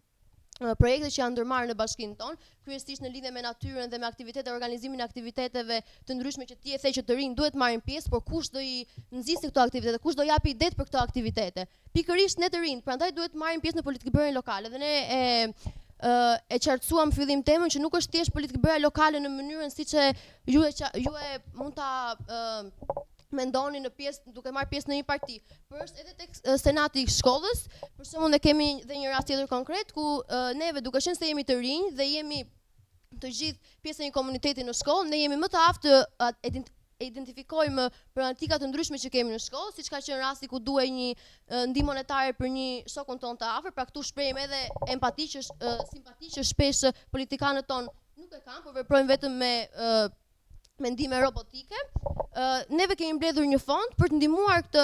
projekte që janë ndërmarrë në bashkinë tonë, kryesisht në lidhje me natyrën dhe me aktivitete, organizimin e aktiviteteve të ndryshme që ti e the që të rinj duhet marrin pjesë, por kush do i nxjisë këto aktivitete, kush do japi idetë për këto aktivitete? Pikërisht ne të rinj, prandaj duhet marrim pjesë në politikëbërjen lokale. Dhe ne e qartësuam fillim temën që nuk është thjesht politikëbërja lokale në mënyrën siç ju e mund ta mendoni në pjesë duke marrë pjesë në një parti, por është edhe tek senati i shkollës. Për shembull, ne kemi dhe një rast tjetër konkret ku neve, duke qenë se jemi të rinj dhe jemi të gjithë pjesë e një komuniteti në shkollë, ne jemi më të aftë të identifikojmë problematikat të ndryshme që kemi në shkollë, siç ka qenë rasti ku duhej një ndihmë monetare për një shokun ton të afër, pra këtu shprehim edhe empati simpati që shpesh politikanët ton nuk e kanë, por veprojnë vetëm me mendime robotike. Neve kemi mbledhur një fond për të ndihmuar këtë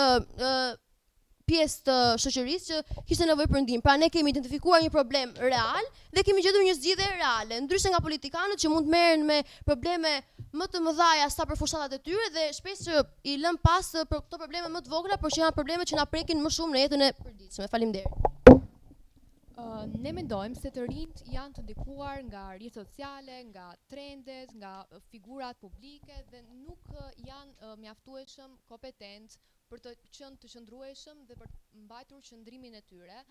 pjesë të shoqërisë që kishte nevojë për ndihmë. Pra ne kemi identifikuar një problem real dhe kemi gjetur një zgjidhje reale, ndryshe nga politikanët që mund të merren me probleme më të mëdha sa për fushatat e tyre dhe shpesh që i lëm pas për këto probleme më të vogla, por që janë probleme që na prekin më shumë në jetën e përditshme. Faleminderit. Ne mendojmë se të rinjt janë të ndikuar nga rrjetet sociale, nga trendet, nga figurat publike dhe nuk janë mjaftueshëm kompetent për të qenë të qëndrueshëm dhe për të mbajtur qëndrimin e tyre.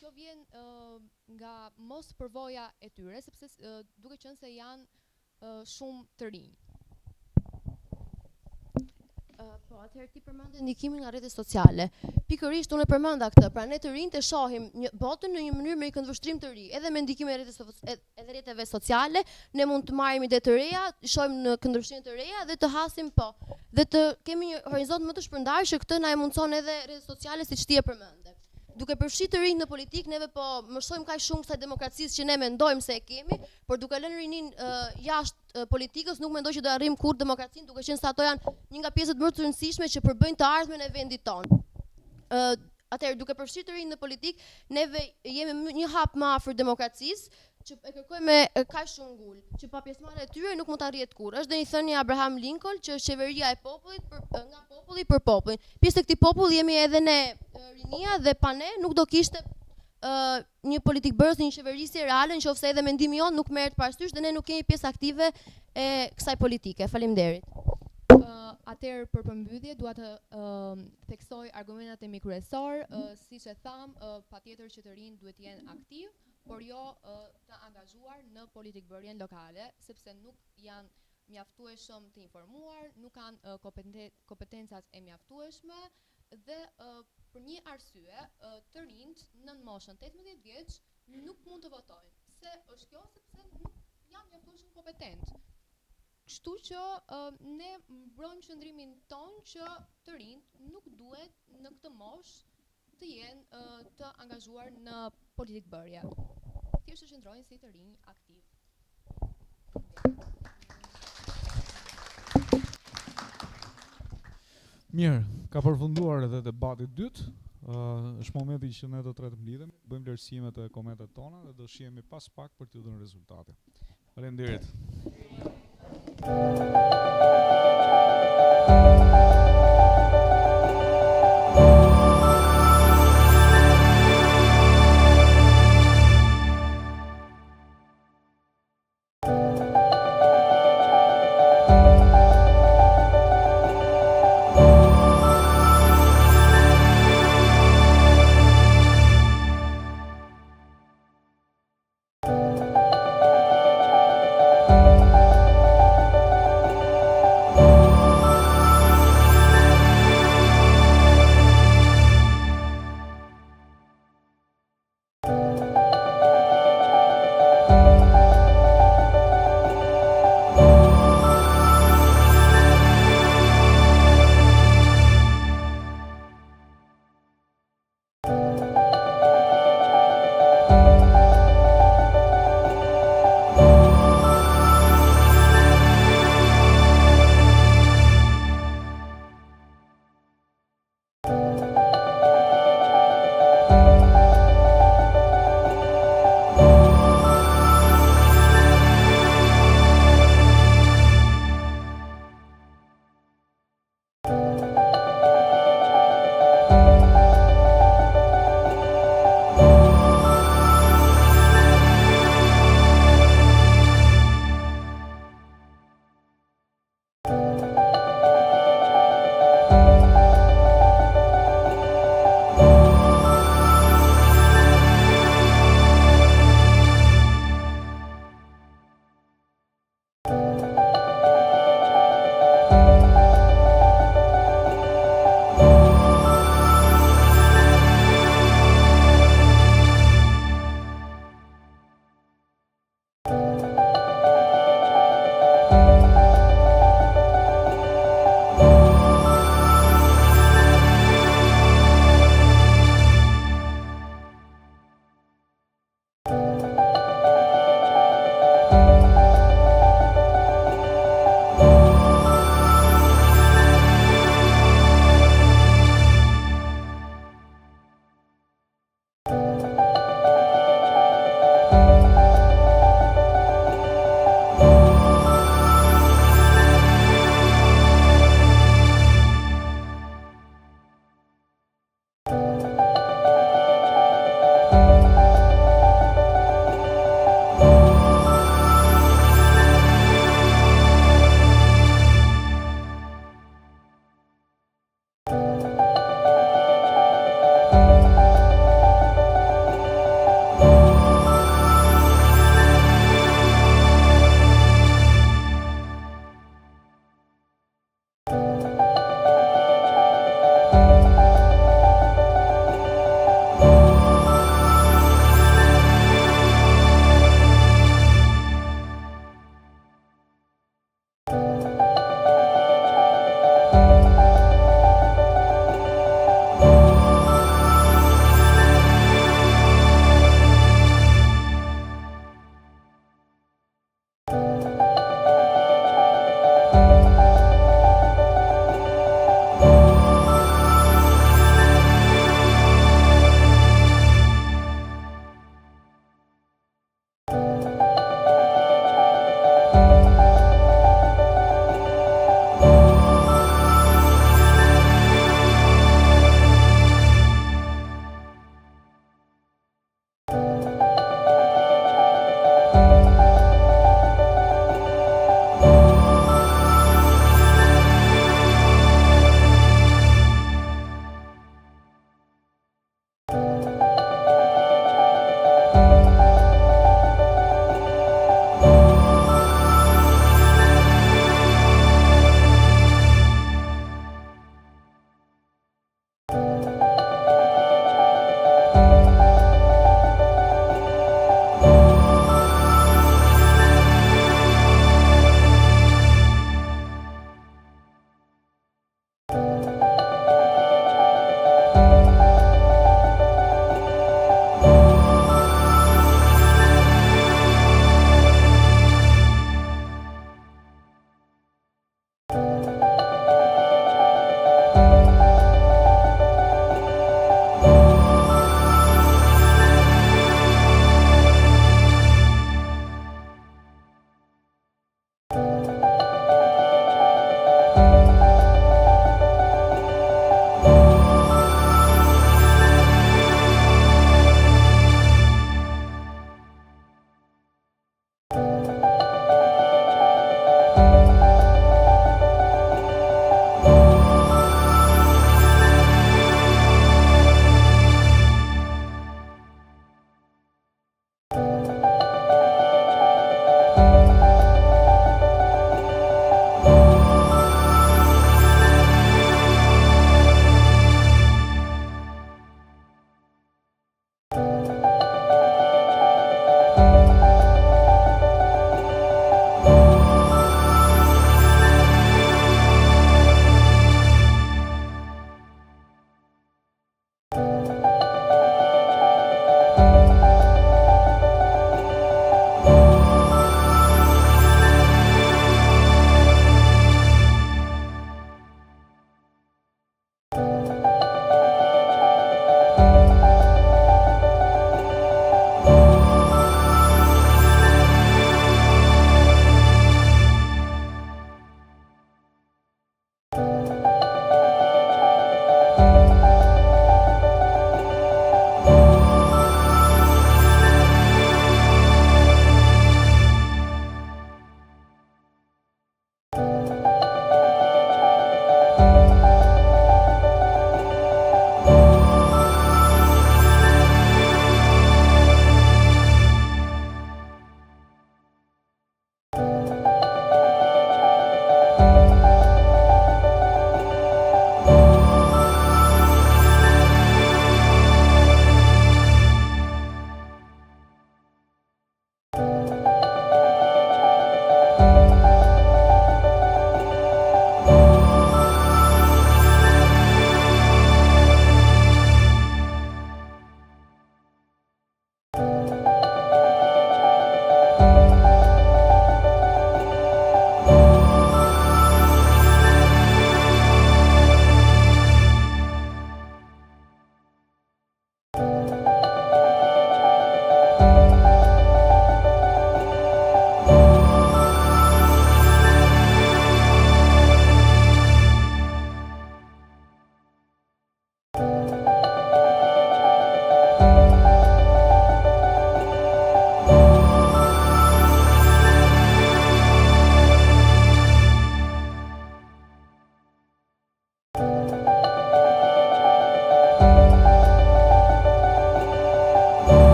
Kjo vjen nga mos përvoja e tyre, sepse duke qenë se janë shumë të rinj. Po, atëherë ti përmendë ndikimin nga rrjetet sociale. Pikërisht unë e përmenda këtë, pra ne të rinjt e shohim botën në një mënyrë me një këndvështrim të ri, edhe me ndikimin e rrjeteve sociale, ne mund të marrim ide të reja, shohim në këndvështrime të reja dhe të hasim dhe të kemi një horizont më të shpërndarë që këtë na e mundson edhe rrjetet sociale siç ti e përmende. Duke përfshirë të rinj në politikë, neve po mësojmë kaq shumë kësaj demokracisë që ne mendojmë se e kemi, por duke lënë rinin jashtë politikës, nuk mendoj që do arrijmë kurrë demokracinë, duke qenë se ato janë një nga pjesët më të rëndësishme që përbëjnë të ardhmen e vendit tonë. Atëherë, duke përfshirë të rinj në politikë, neve jemi një hap më afër demokracisë, që e kërkojmë kaq shumë ngull, që pa pjesëmarrjen e tyre nuk mund të arrihet kurrë. Është dhe një thënie Abraham Lincoln që qeveria e popullit nga populli për popullin. Pjesë e këtij populli jemi edhe ne, rinia, dhe pa ne nuk do kishte një politikbërës, një qeverisje reale, nëse edhe mendimi jon nuk merret parasysh dhe ne nuk kemi pjesë aktive e kësaj politike. Faleminderit. Atëherë për përmbytje dua të theksoj argumentat e mi kryesor, siç e tham, patjetër që të rinjt duhet të jenë aktiv, por jo të angazhuar në politikbërjen lokale, sepse nuk janë mjaftueshëm të informuar, nuk kanë kompetencat e mjaftueshme dhe për një arsye të rinjt në moshën 18 vjeç nuk mund të votojnë. Pse është kjo? Sepse nuk janë mjaftueshëm kompetent. Kështu që ne mbrojmë qëndrimin ton që të rinjt nuk duhet në këtë moshë të jenë të angazhuar në politikbërje. Thjesht të qëndrojnë si të rinj aktiv. Mirë, ka përfunduar edhe debati i dytë. Është momenti që ne do të lidhemi, bëjmë vlerësimet e komentet tona dhe do shihemi pas pak për të dhënë rezultate. Faleminderit.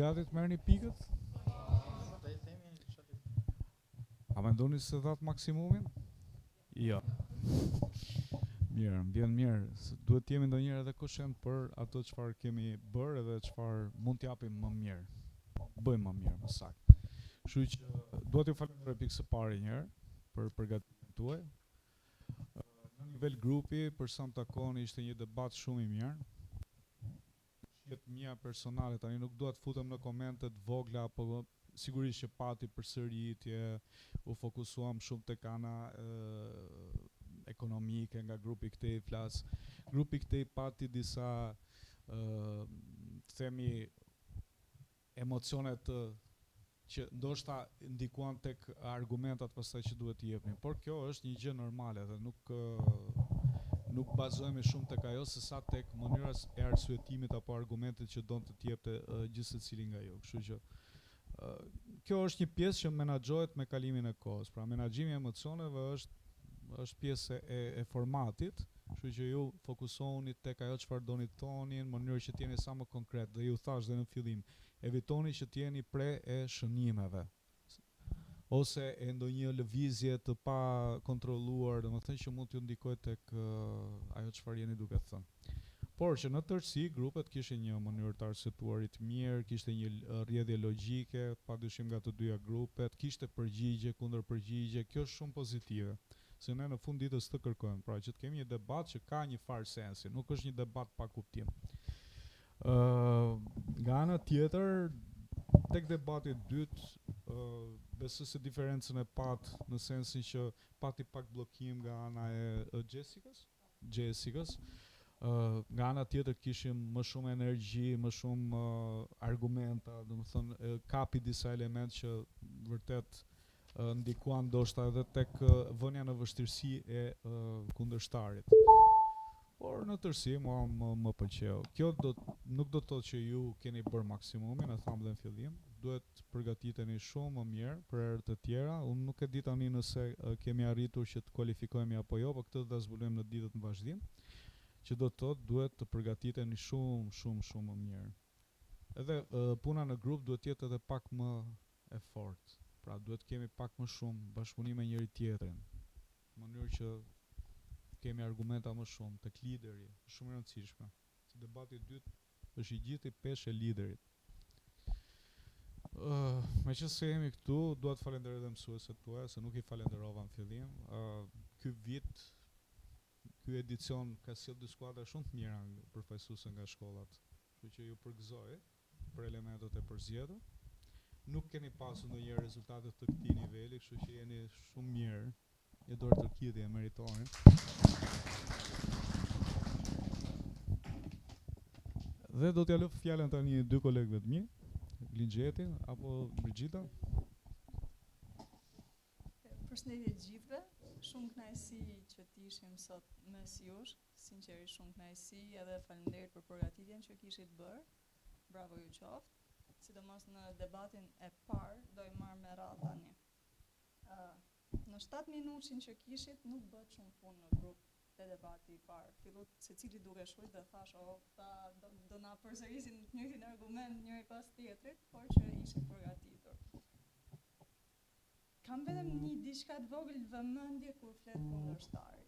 gati të merrni pikët? A mendoni se dhat maksimumin? Jo. Mirë, më vjen mirë. Duhet të jemi ndonjëherë edhe koshent për ato çfarë kemi bërë edhe çfarë mund t'japim më mirë. Bëjmë më mirë, më saktë. Kështu që dua t'ju falenderoj pikë së pari një herë për përgatitjen tuaj. Në nivel grupi, për sa më takon, ishte një debat shumë i mirë. Jetë mia personale, tani nuk dua të futem në komente të vogla, apo sigurisht që pati përsëritje, u fokusuam shumë tek ana ekonomike nga grupi këtej flas. Grupi këtej pati disa themi emocionet që ndoshta ndikuan tek argumentat pastaj që duhet t'i jepni, por kjo është një gjë normale dhe nuk bazohemi shumë tek ajo sesa tek mënyra e arsyetimit apo argumentit që donte të jepte gjithë secili nga ju. Kështu që kjo është një pjesë që menaxhohet me kalimin e kohës. Pra menaxhimi i emocioneve është pjesë e formatit, kështu që ju fokusohuni tek ajo çfarë doni të thoni në mënyrë që të jeni sa më konkret. Dhe ju thash dhe në fillim, evitoni që të jeni pre e shënimeve ose e ndonjë lëvizje të pa kontrolluar, domethënë që mund t'ju ndikojë tek ajo çfarë jeni duke thënë. Por që në tërësi grupet kishin një mënyrë të arsyetuarit mirë, kishte një rrjedhje logjike, padyshim nga të dyja grupet, kishte përgjigje kundër përgjigje, kjo është shumë pozitive. Se ne në fund ditës të kërkojmë, pra që të kemi një debat që ka një farë sensi, nuk është një debat pa kuptim. Nga ana tjetër, tek debati i dytë, besoj se diferencën e pat në sensin që pati pak bllokim nga ana e Jessicas. Nga ana tjetër kishim më shumë energji, më shumë argumenta, domethënë kapi disa elementë që vërtet ndikuan ndoshta edhe tek vënia në vështirësi e kundërshtarit. Por në tërësi më pëlqeu. Kjo nuk do të thotë që ju keni bërë maksimumin, e tham dhe në fillim, duhet përgatiteni shumë më mirë për herë të tjera. Unë nuk e di tani nëse kemi arritur që të kualifikohemi apo jo, por këtë do ta zbulojmë në ditët në vazhdim. Që do të thotë duhet të përgatiteni shumë më mirë. Edhe puna në grup duhet të jetë edhe pak më e fortë. Pra duhet kemi pak më shumë bashkëpunim me njëri tjetrin. Në mënyrë që kemi argumenta më shumë tek lideri, është shumë e rëndësishme. Se debati i dytë është i gjithë i peshë e liderit. Meqense jemi këtu, dua të falenderoj edhe mësuesit tuaj, se nuk i falenderova në fillim. Ky vit ky edicion ka sjell dy skuadra shumë të mira përfaqësuese nga shkollat, kështu që ju përgëzoj për elementet e përzgjedhur. Nuk keni pasur ndonjë rezultate të këtij niveli, kështu që jeni shumë mirë. Një dorë tërkitje e meritorin. Dhe do t'ja lë fjalën tani dy kolegëve të mi, Glinxheti apo Brigjita. Përshëndetje të gjithëve. Shumë kënaqësi që t'ishim sot mes jush, sinqerisht shumë kënaqësi edhe faleminderit për përgatitjen që kishit bërë. Bravo ju qoftë. Sidomos në debatin e parë do i marr me radhë tani. Në 7 minutin që kishit nuk bëhet shumë punë në grup te debati i parë. Fillot secili duke shkruajtur dhe thash, do na përsërisin të njëjtin argument njëri pas tjetrit, por që ishit përgatitur. Kam vetëm një diçka të vogël vëmendje kur flet kundërshtari.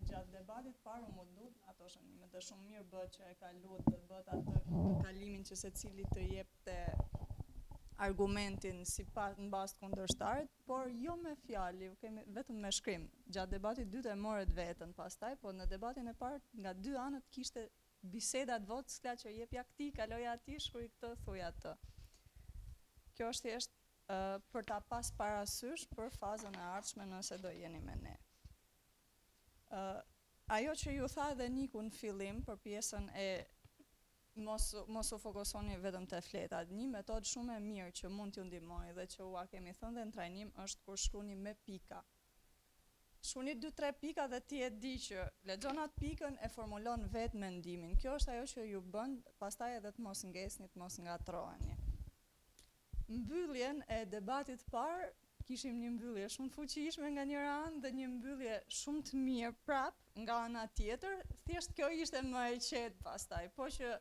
Gjatë debatit parë më dut, ato shënime të shumë mirë bëhet që e ka lutë dhe bëhet atë kalimin që secili të jepte argumentin në bazë të kundërshtarit, por jo me fjalë, kemi vetëm me shkrim. Gjatë debatit dytë e morët vetën pastaj, por në debatin e parë nga dy anët kishte biseda të votë që jepja këtij, kaloja atij, shkruaj këtë, thuaj atë. Kjo është thjesht për ta pas parasysh për fazën e ardhshme nëse do jeni me ne. Ajo që ju tha dhe Niku në fillim për pjesën e mos u fokusoni vetëm te fletat. Një metodë shumë e mirë që mund t'ju ndihmojë dhe që ua kemi thënë dhe në trajnim është kur shkruani me pika. Shkruani 2-3 pika dhe ti e di që lexon atë pikën e formulon vetë mendimin. Kjo është ajo që ju bën pastaj edhe të mos ngesni, të mos ngatroheni. Mbylljen e debatit parë, kishim një mbyllje shumë fuqishme nga njëra anë dhe një mbyllje shumë të mirë prap nga ana tjetër, thjesht kjo ishte më e qetë pastaj, po që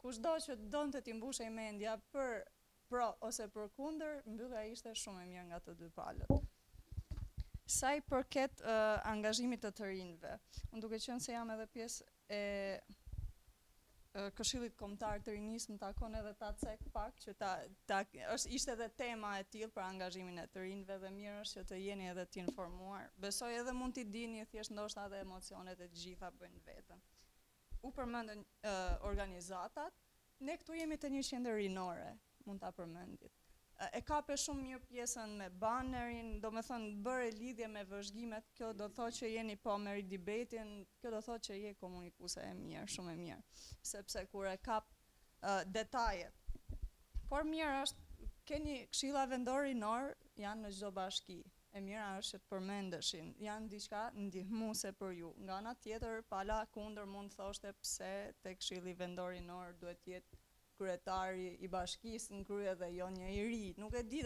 kushdo që donte t'i mbushej mendja për pro ose për kundër, mbyllja ishte shumë e mirë nga të dy palët. Sa i përket angazhimit të rinjve, unë duke qenë se jam edhe pjesë e Këshillit Kombëtar të Rinisë, më takon edhe ta cek pak që ishte edhe tema e tillë për angazhimin e të rinjve dhe mirë është që të jeni edhe të informuar. Besoj edhe mund t'i dini thjesht ndoshta edhe emocionet e gjitha bëjnë vetën. U përmendën organizatat, ne këtu jemi të një qendër rinore, mund ta përmendit. E kape shumë mirë pjesën me banerin, do me thënë bërë lidhje me vëzhgimet, kjo do thotë që jeni po me debatin, kjo do thotë që je komunikuse e mirë, shumë e mirë, sepse kur e kap detajet. Por mirë është, keni këshilla vendor rinor, janë në çdo bashki, e mira është që të përmendeshin, janë diçka ndihmuese për ju. Nga ana tjetër, pala kundër mund thoshte pse te këshilli vendor rinor duhet jetë kryetari i bashkisë në krye dhe jo një i ri. Nuk e di,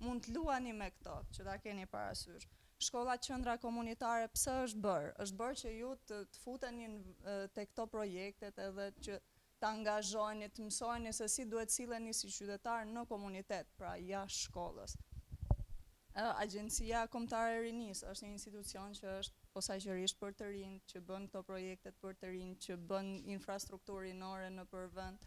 mund të luani me këto, që ta keni parasysh. Shkolla qendra komunitare pse është bërë? Është bërë që ju të futeni te këto projektet edhe që të angazhojeni, të mësojeni se si duhet silleni si qytetar në komunitet, pra jashtë shkollës. Agjencia Kombëtare e Rinisë është një institucion që është posaçërisht për të rinj, që bën këto projektet për të rinj, që bën infrastrukturë rinore në përvend.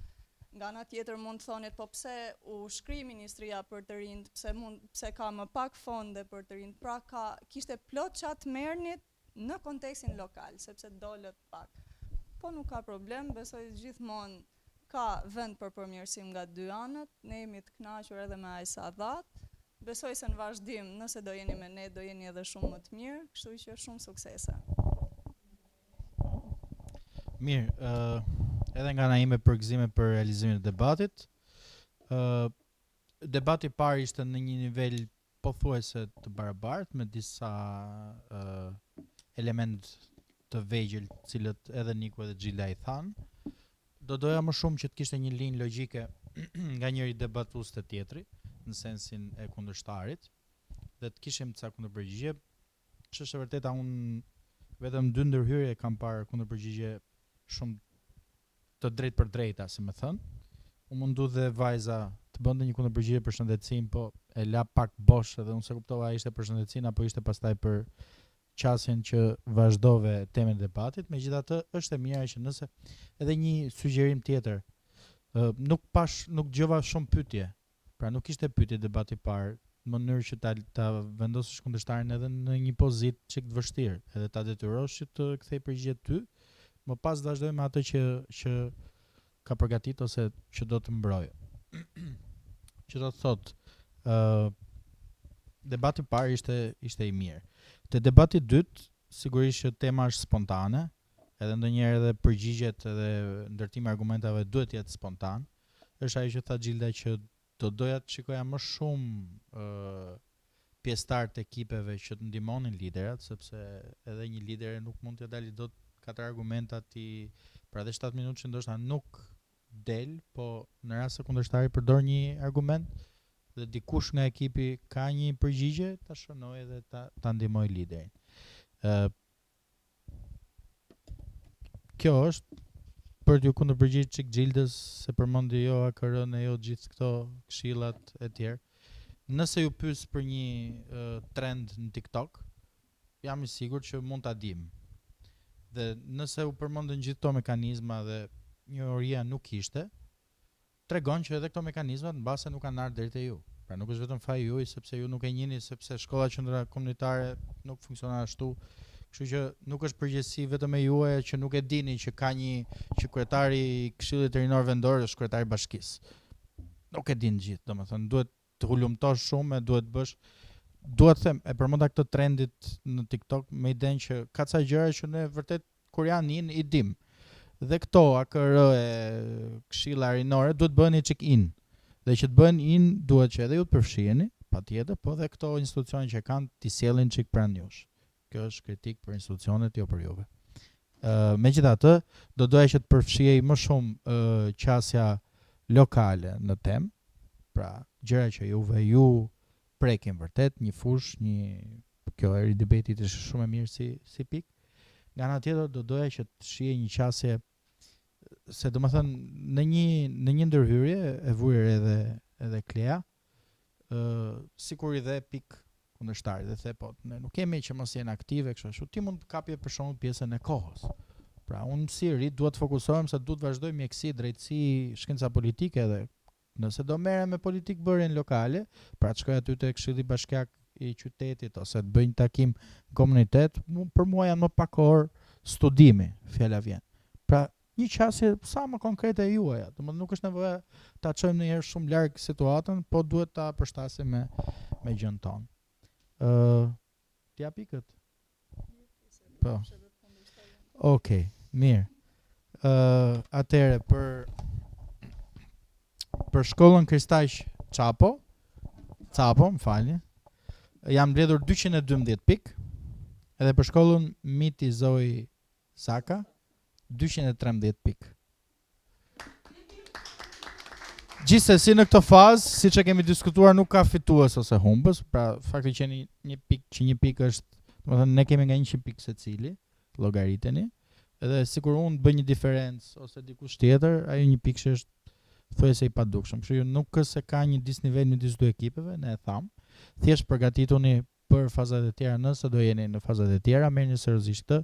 Nga ana tjetër mund të thonit, po pse u shkri Ministria për të rinjt, pse ka më pak fonde për të rinjt, pra kishte plot çat merrnit në kontekstin lokal, sepse dolët pak. Po nuk ka problem, besoj gjithmonë ka vend për përmirësim nga dy anët, ne jemi të kënaqur edhe me aq sa dhat. Besoj se në vazhdim, nëse do jeni me ne, do jeni edhe shumë më të mirë, kështu që shumë suksese. Mirë, edhe nga ana ime përgëzime për realizimin e debatit. Debati i parë ishte në një nivel pothuajse të barabartë me disa element të vegjël, të cilët edhe Niku edhe Xhila i thanë. Do doja më shumë që të kishte një linjë logjike nga njëri debatues te tjetri, në sensin e kundërshtarit, dhe të kishim ca kundërpërgjigje. Që është e vërteta, unë vetëm 2 ndërhyrje kam parë kundërpërgjigje shumë të drejtë për drejta, si më thënë. U mundu dhe vajza të bënte një kundërpërgjigje për shëndetësinë, po e la pak bosh edhe unë se kuptova ishte për shëndetësinë apo ishte pastaj për qasjen që vazhdove temën e debatit. Megjithatë, është e mira që nëse edhe një sugjerim tjetër, nuk dëgjova shumë pyetje. Pra nuk ishte pyetje debati i parë, në mënyrë që ta vendosësh kundërshtarin edhe në një pozitë çik të vështirë, edhe ta detyrosh që të kthej përgjigje ty, më pas vazhdoj me atë që ka përgatitur ose që do të mbrojë. Që do të thotë, debati i parë ishte i mirë. Te debati i dytë, sigurisht që tema është spontane, edhe ndonjëherë edhe përgjigjet edhe ndërtimi i argumentave duhet të jetë spontan. Është ajo që tha Xhilda që do doja të shikoja më shumë pjesëtar të ekipeve që të ndihmonin liderat, sepse edhe një lider nuk mund të dalë dot 4 argumenta pra edhe 7 minutë që ndoshta nuk del, po në rast se kundërshtari përdor një argument dhe dikush nga ekipi ka një përgjigje, ta shënoj dhe ta ndihmoj liderin. Kjo është për t'ju kundërpërgjigjur çik Xhildës se përmendi jo AKR-n e jo gjithë këto këshillat e tjerë. Nëse ju pyes për një trend në TikTok, jam i sigurt që mund ta dim. Dhe nëse u përmendën gjithë këto mekanizma dhe njohuria nuk ishte, tregon që edhe këto mekanizmat mbase nuk kanë ardhur deri te ju. Pra nuk është vetëm faji juaj sepse ju nuk e njihni, sepse shkolla qendra komunitare nuk funksionon ashtu. Kështu që nuk është përgjegjësi vetëm e juaj që nuk e dini që ka që kryetari i Këshillit Rinor Vendor është kryetari i bashkisë. Nuk e din gjithë, domethënë duhet të hulumtosh shumë, duhet bësh, duhet të them, e përmenda këtë trendit në TikTok me idenë që ka ca gjëra që ne vërtet kur janë i dim. Dhe këto AKR e Këshilla Rinore duhet bëheni çik in. Dhe që të bëhen in duhet që edhe ju të përfshiheni, patjetër, po dhe këto institucione që kanë t'i sjellin çik pranë jush. Kjo është kritik për institucionet, jo për juve. Megjithatë, do doja që të përfshihej më shumë qasja lokale në temë, pra gjëra që ju prekin vërtet, një fush, kjo eri debatit është shumë e mirë si pikë. Nga ana tjetër do doja që të shihej një qasje se domethënë në një ndërhyrje e vujer edhe Klea, sikur i dhe pik kundërshtarit dhe the po ne nuk kemi që mos jenë aktive kështu ashtu, ti mund të kapje për shembull pjesën e kohës. Pra unë si rit duhet të fokusohem se duhet vazhdoj mjeksi, drejtësi, shkenca politike dhe nëse do merrem me politikë bërjen lokale, pra të shkoj aty te Këshilli Bashkiak i qytetit ose të bëj një takim në komunitet, për mua janë më pak orë studimi, fjala vjen. Pra një qasje sa më konkrete e juaja, domethënë nuk është nevoja ta çojmë ndonjëherë shumë larg situatën, po duhet ta përshtasim me gjën tonë. T'ja pikët? Po. Okej, mirë. Atëre për shkollën Kristaq Capo, më falni. Jam mbledhur 212 pikë. Edhe për shkollën Miti Zoi Saka 213 pikë. Gjithsesi në këtë fazë, siç e kemi diskutuar, nuk ka fitues ose humbës, pra fakti që një pikë është, domethënë ne kemi nga 100 pikë secili, llogariteni, edhe sikur unë bëj një diferencë ose dikush tjetër, ajo një pikë është thuajse i padukshëm. Kështu që nuk është se ka një disnivel midis dy ekipeve, ne e tham. Thjesht përgatituni për fazat e tjera, nëse do jeni në fazat e tjera, merrni seriozisht këtë.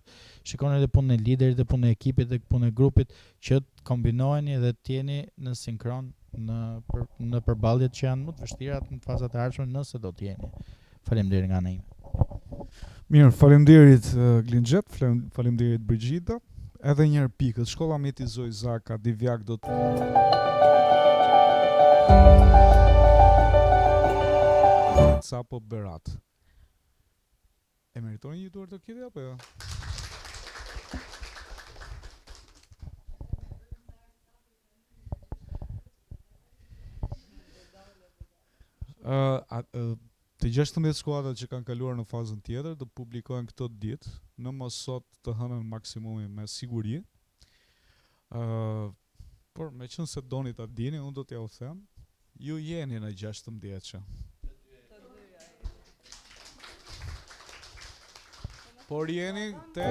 Shikoni edhe punën e liderit, edhe punën e ekipit, edhe punën e grupit, që të kombinoheni dhe të jeni në sinkron në përballjet që janë më të vështira në fazat e ardhshme, nëse do të jeni. Faleminderit nga ana ime. Mirë, faleminderit Glinxhet, faleminderit Brigjita. Edhe një herë pikët, shkolla Meti Zoi Zaka, Divjak do të Capo Berat. E meritoni një duar të kiti apo jo? Të 16 skuadrat që kanë kaluar në fazën tjetër do publikohen këtë ditë, në mos sot të hënën maksimumi me siguri. Por me qënë se doni ta dini, unë do t'ja u them, ju jeni në 16. Por jeni te